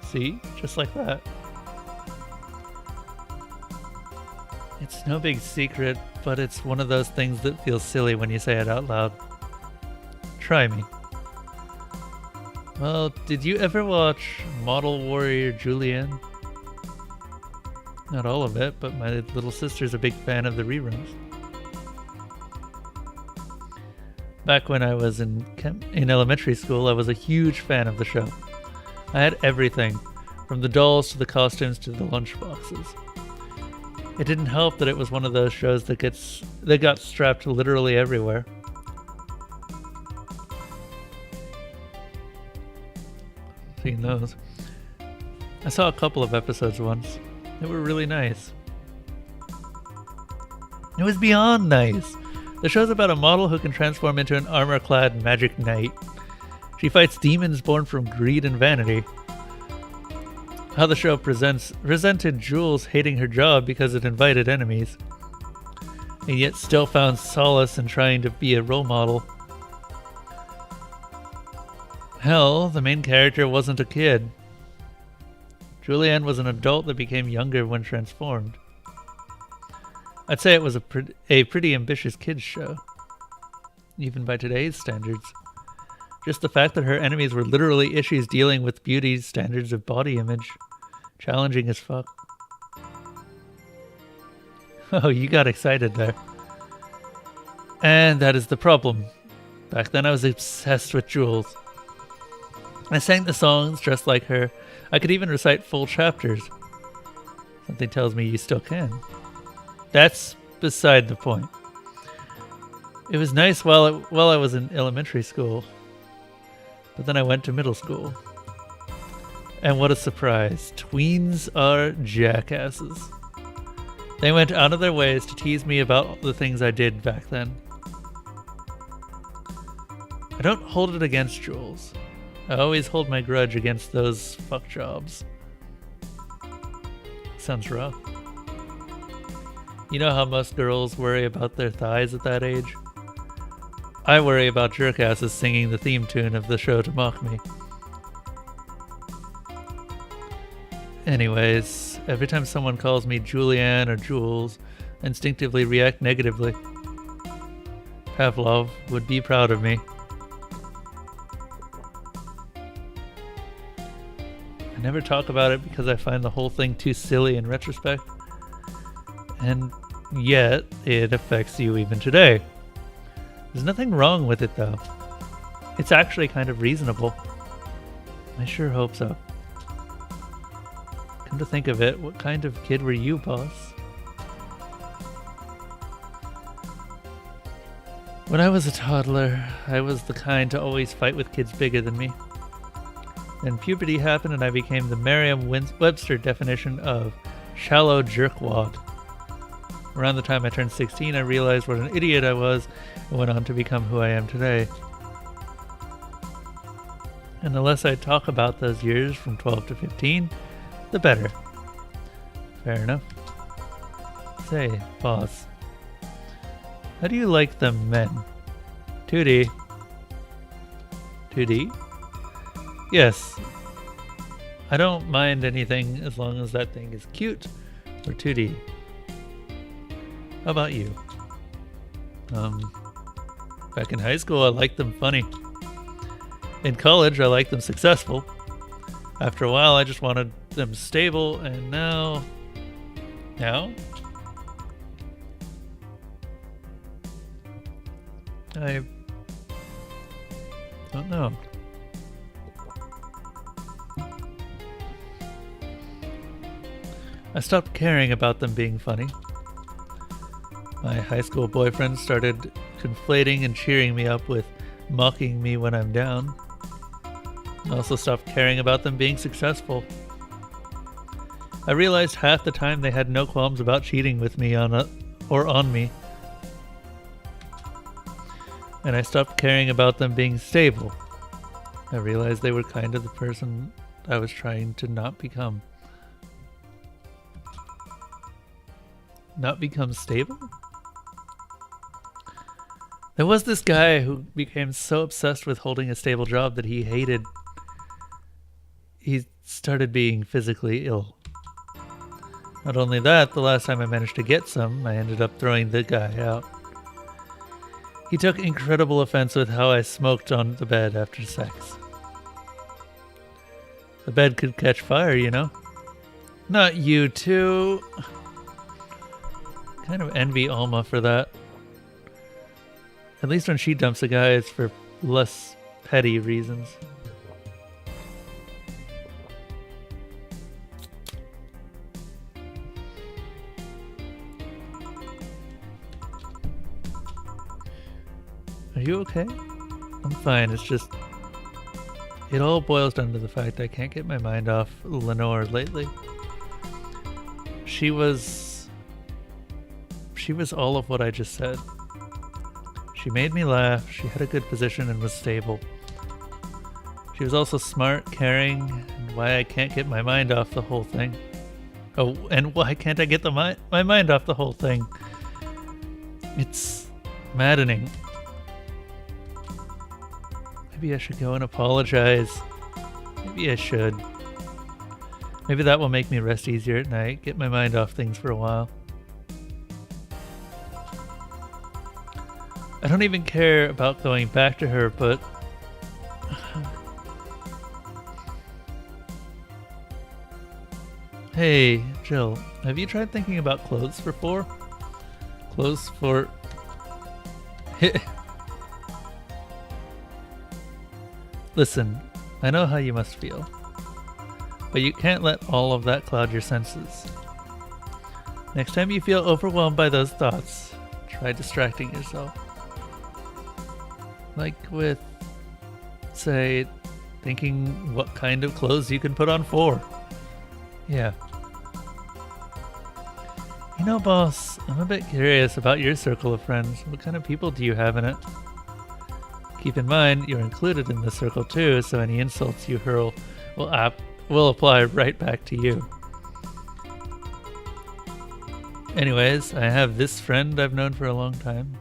See? Just like that. It's no big secret, but it's one of those things that feels silly when you say it out loud. Try me. Well, did you ever watch Model Warrior Julianne? Not all of it, but my little sister's a big fan of the reruns. Back when I was in elementary school, I was a huge fan of the show. I had everything, from the dolls to the costumes to the lunchboxes. It didn't help that it was one of those shows that got strapped literally everywhere. Seen those. I saw a couple of episodes once. They were really nice. It was beyond nice. The show's about a model who can transform into an armor-clad magic knight. She fights demons born from greed and vanity. How the show presented Jules hating her job because it invited enemies, and yet still found solace in trying to be a role model. Hell, the main character wasn't a kid. Julianne was an adult that became younger when transformed. I'd say it was a pretty ambitious kids show, even by today's standards. Just the fact that her enemies were literally issues dealing with beauty's standards of body image. Challenging as fuck. Oh, you got excited there. And that is the problem. Back then I was obsessed with Jules. I sang the songs dressed like her. I could even recite full chapters. Something tells me you still can. That's beside the point. It was nice while I was in elementary school, but then I went to middle school. And what a surprise. Tweens are jackasses. They went out of their ways to tease me about the things I did back then. I don't hold it against Jules. I always hold my grudge against those fuck jobs. Sounds rough. You know how most girls worry about their thighs at that age? I worry about jerkasses singing the theme tune of the show to mock me. Anyways, every time someone calls me Julianne or Jules, I instinctively react negatively. Pavlov would be proud of me. I never talk about it because I find the whole thing too silly in retrospect. And yet, it affects you even today. There's nothing wrong with it though. It's actually kind of reasonable. I sure hope so. Come to think of it, what kind of kid were you, boss? When I was a toddler, I was the kind to always fight with kids bigger than me. Then puberty happened and I became the Merriam-Webster definition of shallow jerkwad. Around the time I turned 16, I realized what an idiot I was and went on to become who I am today. And the less I talk about those years from 12 to 15, the better. Fair enough. Say, boss, how do you like them men? 2D. 2D? Yes. I don't mind anything as long as that thing is cute or 2D. How about you? Back in high school, I liked them funny. In college, I liked them successful. After a while, I just wanted them stable, and now... I don't know. I stopped caring about them being funny. My high school boyfriend started conflating and cheering me up with mocking me when I'm down. I also stopped caring about them being successful. I realized half the time they had no qualms about cheating with me on me. And I stopped caring about them being stable. I realized they were kind of the person I was trying to not become. Not become stable? There was this guy who became so obsessed with holding a stable job that he started being physically ill. Not only that, the last time I managed to get some, I ended up throwing the guy out. He took incredible offense with how I smoked on the bed after sex. The bed could catch fire, you know? Not you too. Kind of envy Alma for that. At least when she dumps a guy, it's for less petty reasons. Are you okay? I'm fine, it's just... It all boils down to the fact I can't get my mind off Lenore lately. She was all of what I just said. She made me laugh, she had a good position and was stable. She was also smart, caring, and why I can't get my mind off the whole thing. Oh, and why can't I get my mind off the whole thing? It's maddening. Maybe I should go and apologize. Maybe I should. Maybe that will make me rest easier at night, get my mind off things for a while. I don't even care about going back to her, but... Hey, Jill, have you tried thinking about clothes for 4? Clothes for... Listen, I know how you must feel. But you can't let all of that cloud your senses. Next time you feel overwhelmed by those thoughts, try distracting yourself. Like with, say, thinking what kind of clothes you can put on for. Yeah. You know, boss, I'm a bit curious about your circle of friends. What kind of people do you have in it? Keep in mind, you're included in the circle too, so any insults you hurl will apply right back to you. Anyways, I have this friend I've known for a long time.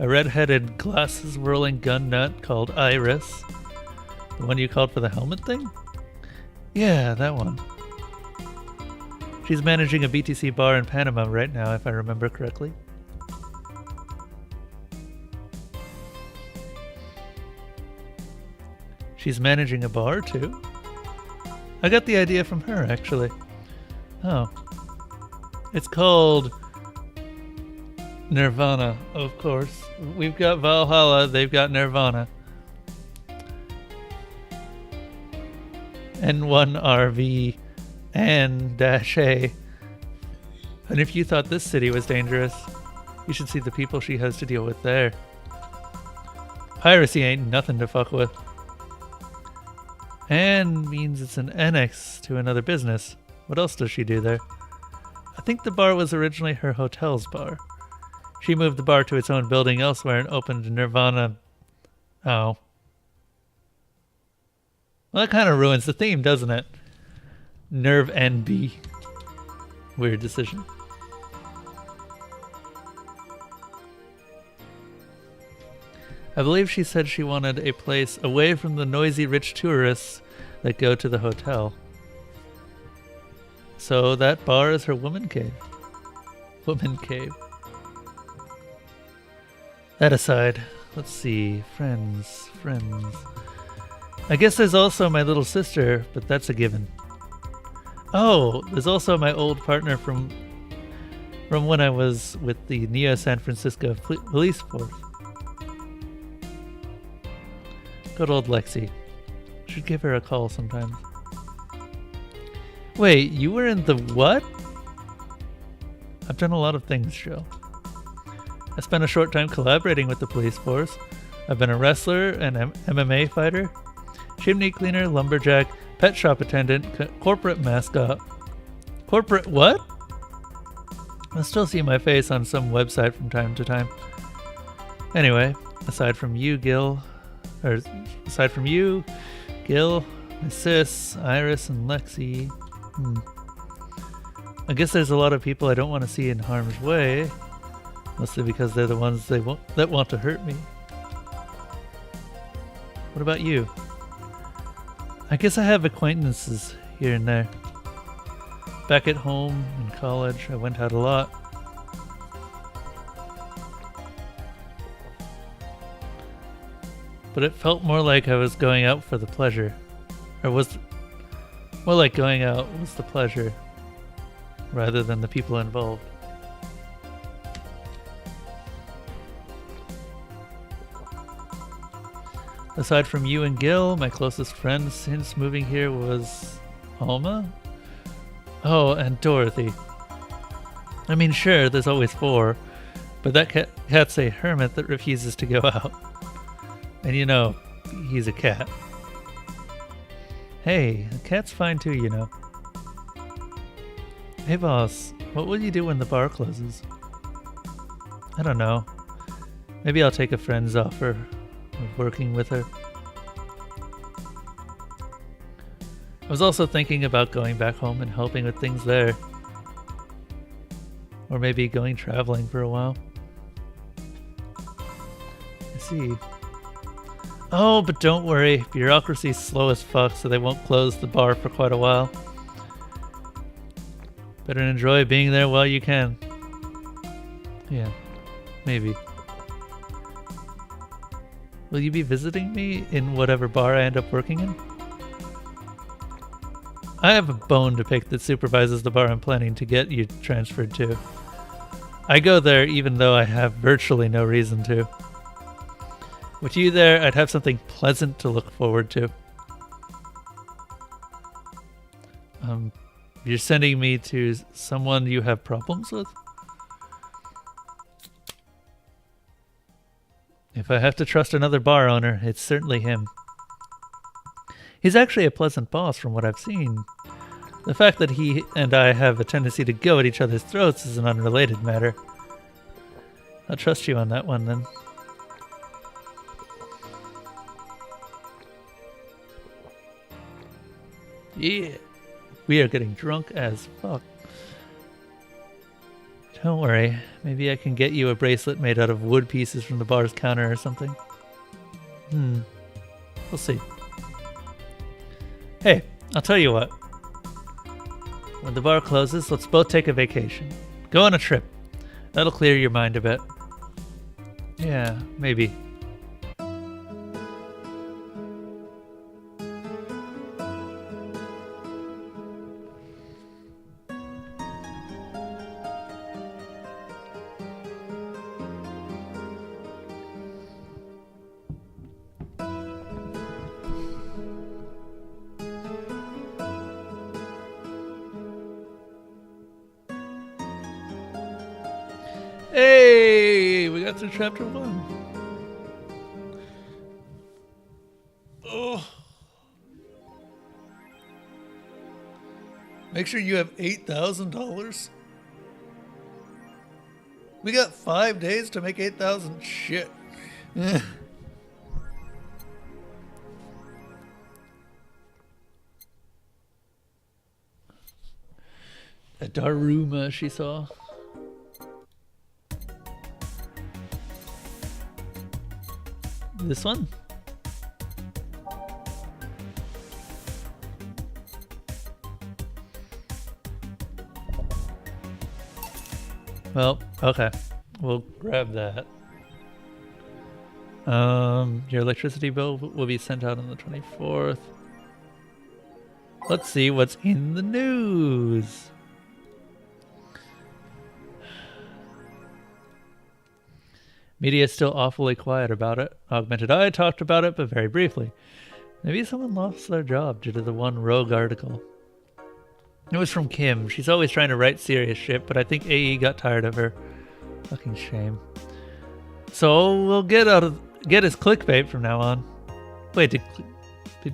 A red-headed, glasses-whirling gun nut called Iris. The one you called for the helmet thing? Yeah, that one. She's managing a BTC bar in Panama right now, if I remember correctly. She's managing a bar, too? I got the idea from her, actually. Oh. It's called Nirvana, of course. We've got Valhalla, they've got Nirvana. N1RV N-A. And if you thought this city was dangerous, you should see the people she has to deal with there. Piracy ain't nothing to fuck with. And means it's an annex to another business. What else does she do there? I think the bar was originally her hotel's bar. She moved the bar to its own building elsewhere and opened Nirvana. Oh. Well, that kind of ruins the theme, doesn't it? Nerve NB. Weird decision. I believe she said she wanted a place away from the noisy rich tourists that go to the hotel. So that bar is her woman cave. Woman cave. That aside, let's see. Friends. I guess there's also my little sister, but that's a given. Oh, there's also my old partner from when I was with the Neo San Francisco police force. Good old Lexi. Should give her a call sometimes. Wait, you were in the what? I've done a lot of things, Joe. I spent a short time collaborating with the police force. I've been a wrestler, an MMA fighter, chimney cleaner, lumberjack, pet shop attendant, corporate mascot. Corporate what? I still see my face on some website from time to time. Anyway, aside from you, Gil, my sis, Iris, and Lexi. I guess there's a lot of people I don't want to see in harm's way, mostly because they're the ones that want to hurt me. What about you? I guess I have acquaintances here and there. Back at home, in college, I went out a lot. But it felt more like I was going out for the pleasure. Or was more like going out was the pleasure, rather than the people involved. Aside from you and Gil, my closest friend since moving here was Alma? Oh, and Dorothy. I mean, sure, there's always 4, but that cat's a hermit that refuses to go out. And you know, he's a cat. Hey, a cat's fine too, you know. Hey boss, what will you do when the bar closes? I don't know. Maybe I'll take a friend's offer of working with her. I was also thinking about going back home and helping with things there. Or maybe going traveling for a while. I see. Oh, but don't worry, bureaucracy's slow as fuck, so they won't close the bar for quite a while. Better enjoy being there while you can. Yeah, maybe. Will you be visiting me in whatever bar I end up working in? I have a bone to pick that supervises the bar I'm planning to get you transferred to. I go there even though I have virtually no reason to. With you there, I'd have something pleasant to look forward to. You're sending me to someone you have problems with? If I have to trust another bar owner, it's certainly him. He's actually a pleasant boss from what I've seen. The fact that he and I have a tendency to go at each other's throats is an unrelated matter. I'll trust you on that one then. Yeah. We are getting drunk as fuck. Don't worry. Maybe I can get you a bracelet made out of wood pieces from the bar's counter or something. We'll see. Hey, I'll tell you what. When the bar closes, let's both take a vacation. Go on a trip. That'll clear your mind a bit. Yeah, maybe. Hey, we got through chapter 1. Oh. Make sure you have $8,000. We got 5 days to make 8,000. Shit. A Daruma she saw. This one? Well, okay. We'll grab that. Your electricity bill will be sent out on the 24th. Let's see what's in the news. Media is still awfully quiet about it. Augmented Eye talked about it, but very briefly. Maybe someone lost their job due to the one rogue article. It was from Kim. She's always trying to write serious shit, but I think AE got tired of her. Fucking shame. So we'll get his clickbait from now on. Wait, did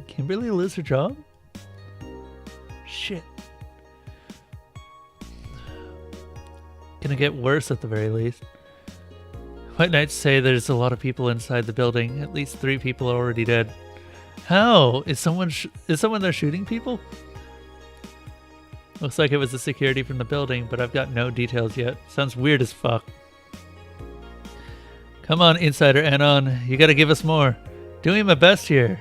Kimberly lose her job? Shit. Gonna get worse at the very least. White Knights say there's a lot of people inside the building. At least 3 people are already dead. How? Is someone there shooting people? Looks like it was the security from the building, but I've got no details yet. Sounds weird as fuck. Come on, Insider Anon. You gotta give us more. Doing my best here.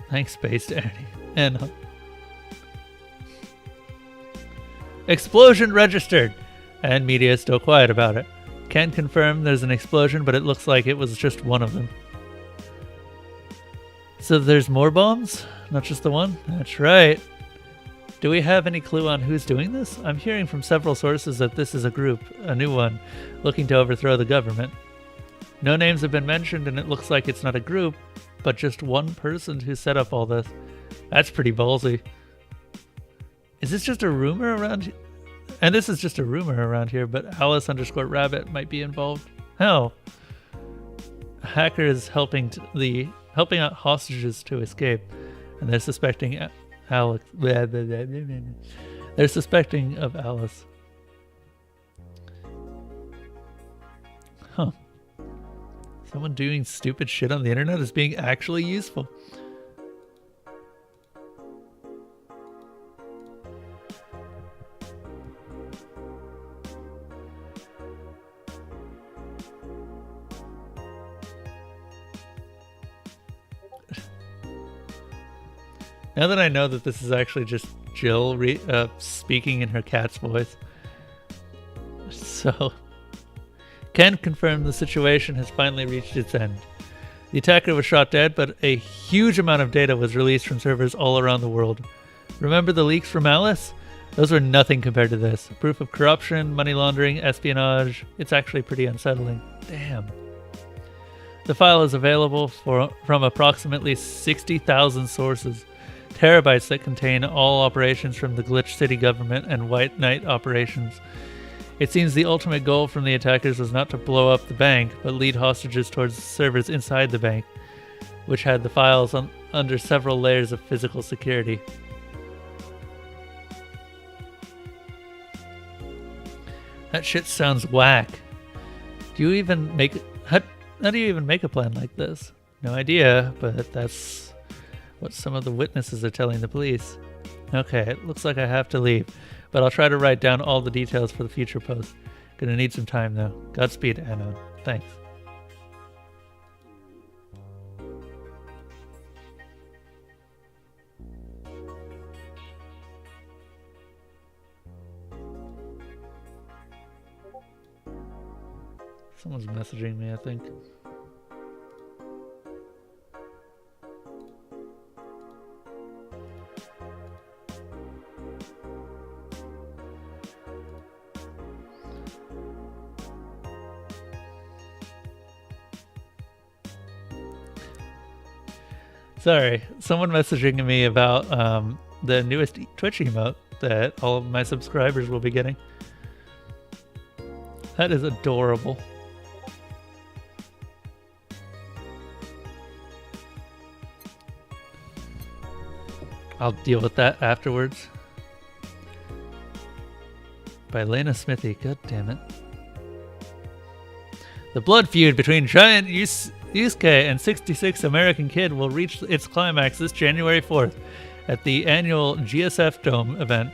Thanks, Space Anon. Explosion registered! And media is still quiet about it. Can't confirm there's an explosion, but it looks like it was just one of them. So there's more bombs? Not just the one? That's right. Do we have any clue on who's doing this? I'm hearing from several sources that this is a group, a new one, looking to overthrow the government. No names have been mentioned, and it looks like it's not a group, but just one person who set up all this. That's pretty ballsy. Is this just a rumor around here? And this is just a rumor around here, but Alice_Rabbit might be involved. Hell. A hacker is helping out hostages to escape, and they're suspecting Alex. They're suspecting of Alice. Huh. Someone doing stupid shit on the internet is being actually useful. Now that I know that this is actually just Jill speaking in her cat's voice. So, can confirm the situation has finally reached its end. The attacker was shot dead, but a huge amount of data was released from servers all around the world. Remember the leaks from Alice? Those were nothing compared to this. Proof of corruption, money laundering, espionage. It's actually pretty unsettling. Damn. The file is available from approximately 60,000 sources. terabytes that contain all operations from the Glitch City government and White Knight operations. It seems the ultimate goal from the attackers was not to blow up the bank, but lead hostages towards the servers inside the bank, which had the files under several layers of physical security. That shit sounds whack. Do you even make... How do you even make a plan like this? No idea, but that's what some of the witnesses are telling the police. Okay, it looks like I have to leave, but I'll try to write down all the details for the future post. Gonna need some time though. Godspeed, Anode. Thanks. Someone's messaging me, I think. Sorry, someone messaging me about the newest Twitch emote that all of my subscribers will be getting. That is adorable. I'll deal with that afterwards. By Lena Smithy. God damn it. The blood feud between Giant Yusuke and 66 American Kid will reach its climax this January 4th at the annual GSF Dome event.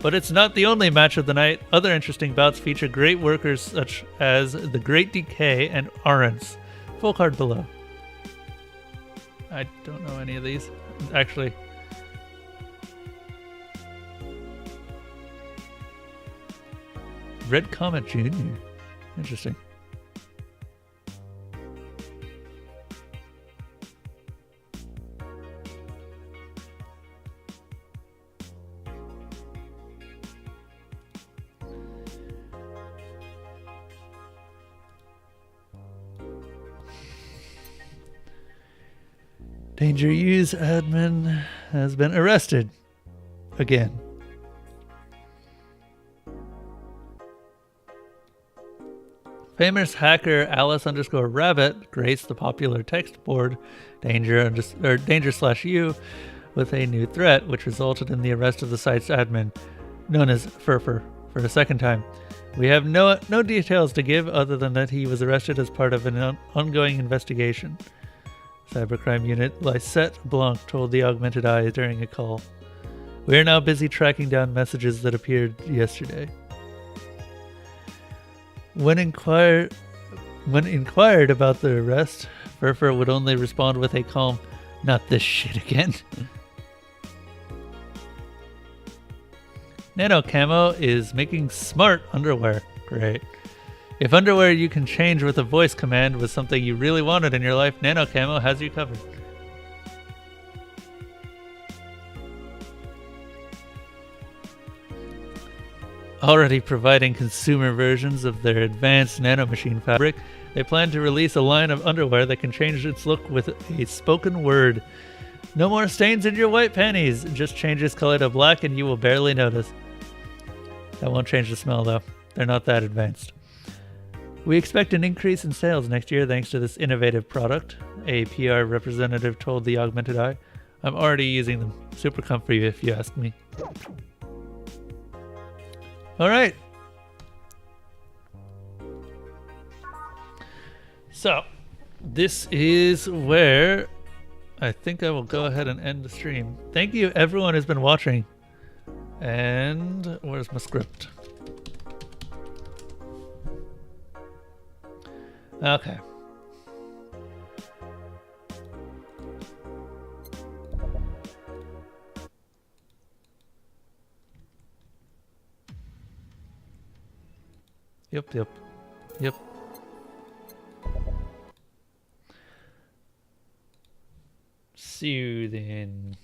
But it's not the only match of the night. Other interesting bouts feature great workers such as the Great DK and Arons. Full card below. I don't know any of these. Actually... Red Comet Jr. Interesting. Danger Use admin has been arrested again. Famous hacker Alice_Rabbit graced the popular text board Danger/U with a new threat, which resulted in the arrest of the site's admin, known as Furfur, for a second time. We have no details to give other than that he was arrested as part of an ongoing investigation. Cybercrime unit Lysette Blanc told the Augmented Eye during a call. We are now busy tracking down messages that appeared yesterday. When inquired about the arrest, Furfur would only respond with a calm, "Not this shit again." Nano Camo is making smart underwear. Great. If underwear you can change with a voice command was something you really wanted in your life, Nano Camo has you covered. Already providing consumer versions of their advanced nanomachine fabric, they plan to release a line of underwear that can change its look with a spoken word. No more stains in your white panties. Just change its color to black and you will barely notice. That won't change the smell though. They're not that advanced. We expect an increase in sales next year thanks to this innovative product, a PR representative told the Augmented Eye. I'm already using them. Super comfy if you ask me. All right. So, this is where I think I will go ahead and end the stream. Thank you everyone who's been watching. And where's my script? Okay. Yep. Soothing.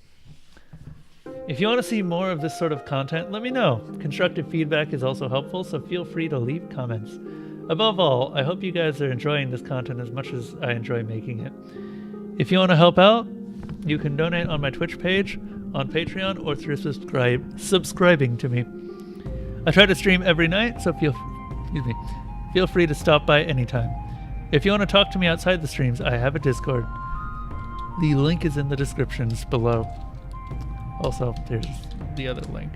If you want to see more of this sort of content, let me know. Constructive feedback is also helpful, so feel free to leave comments. Above all, I hope you guys are enjoying this content as much as I enjoy making it. If you want to help out, you can donate on my Twitch page on Patreon or through subscribing to me. I try to stream every night, so feel free to stop by anytime. If you want to talk to me outside the streams, I have a Discord. The link is in the descriptions below. Also, there's the other link.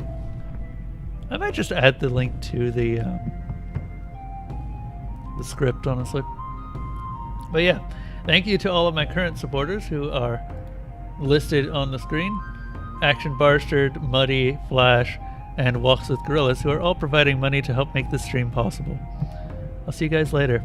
I might just add the link to the script, honestly. But yeah, thank you to all of my current supporters who are listed on the screen. Action Barstard, Muddy, Flash, and Walks with Gorillas, who are all providing money to help make this stream possible. I'll see you guys later.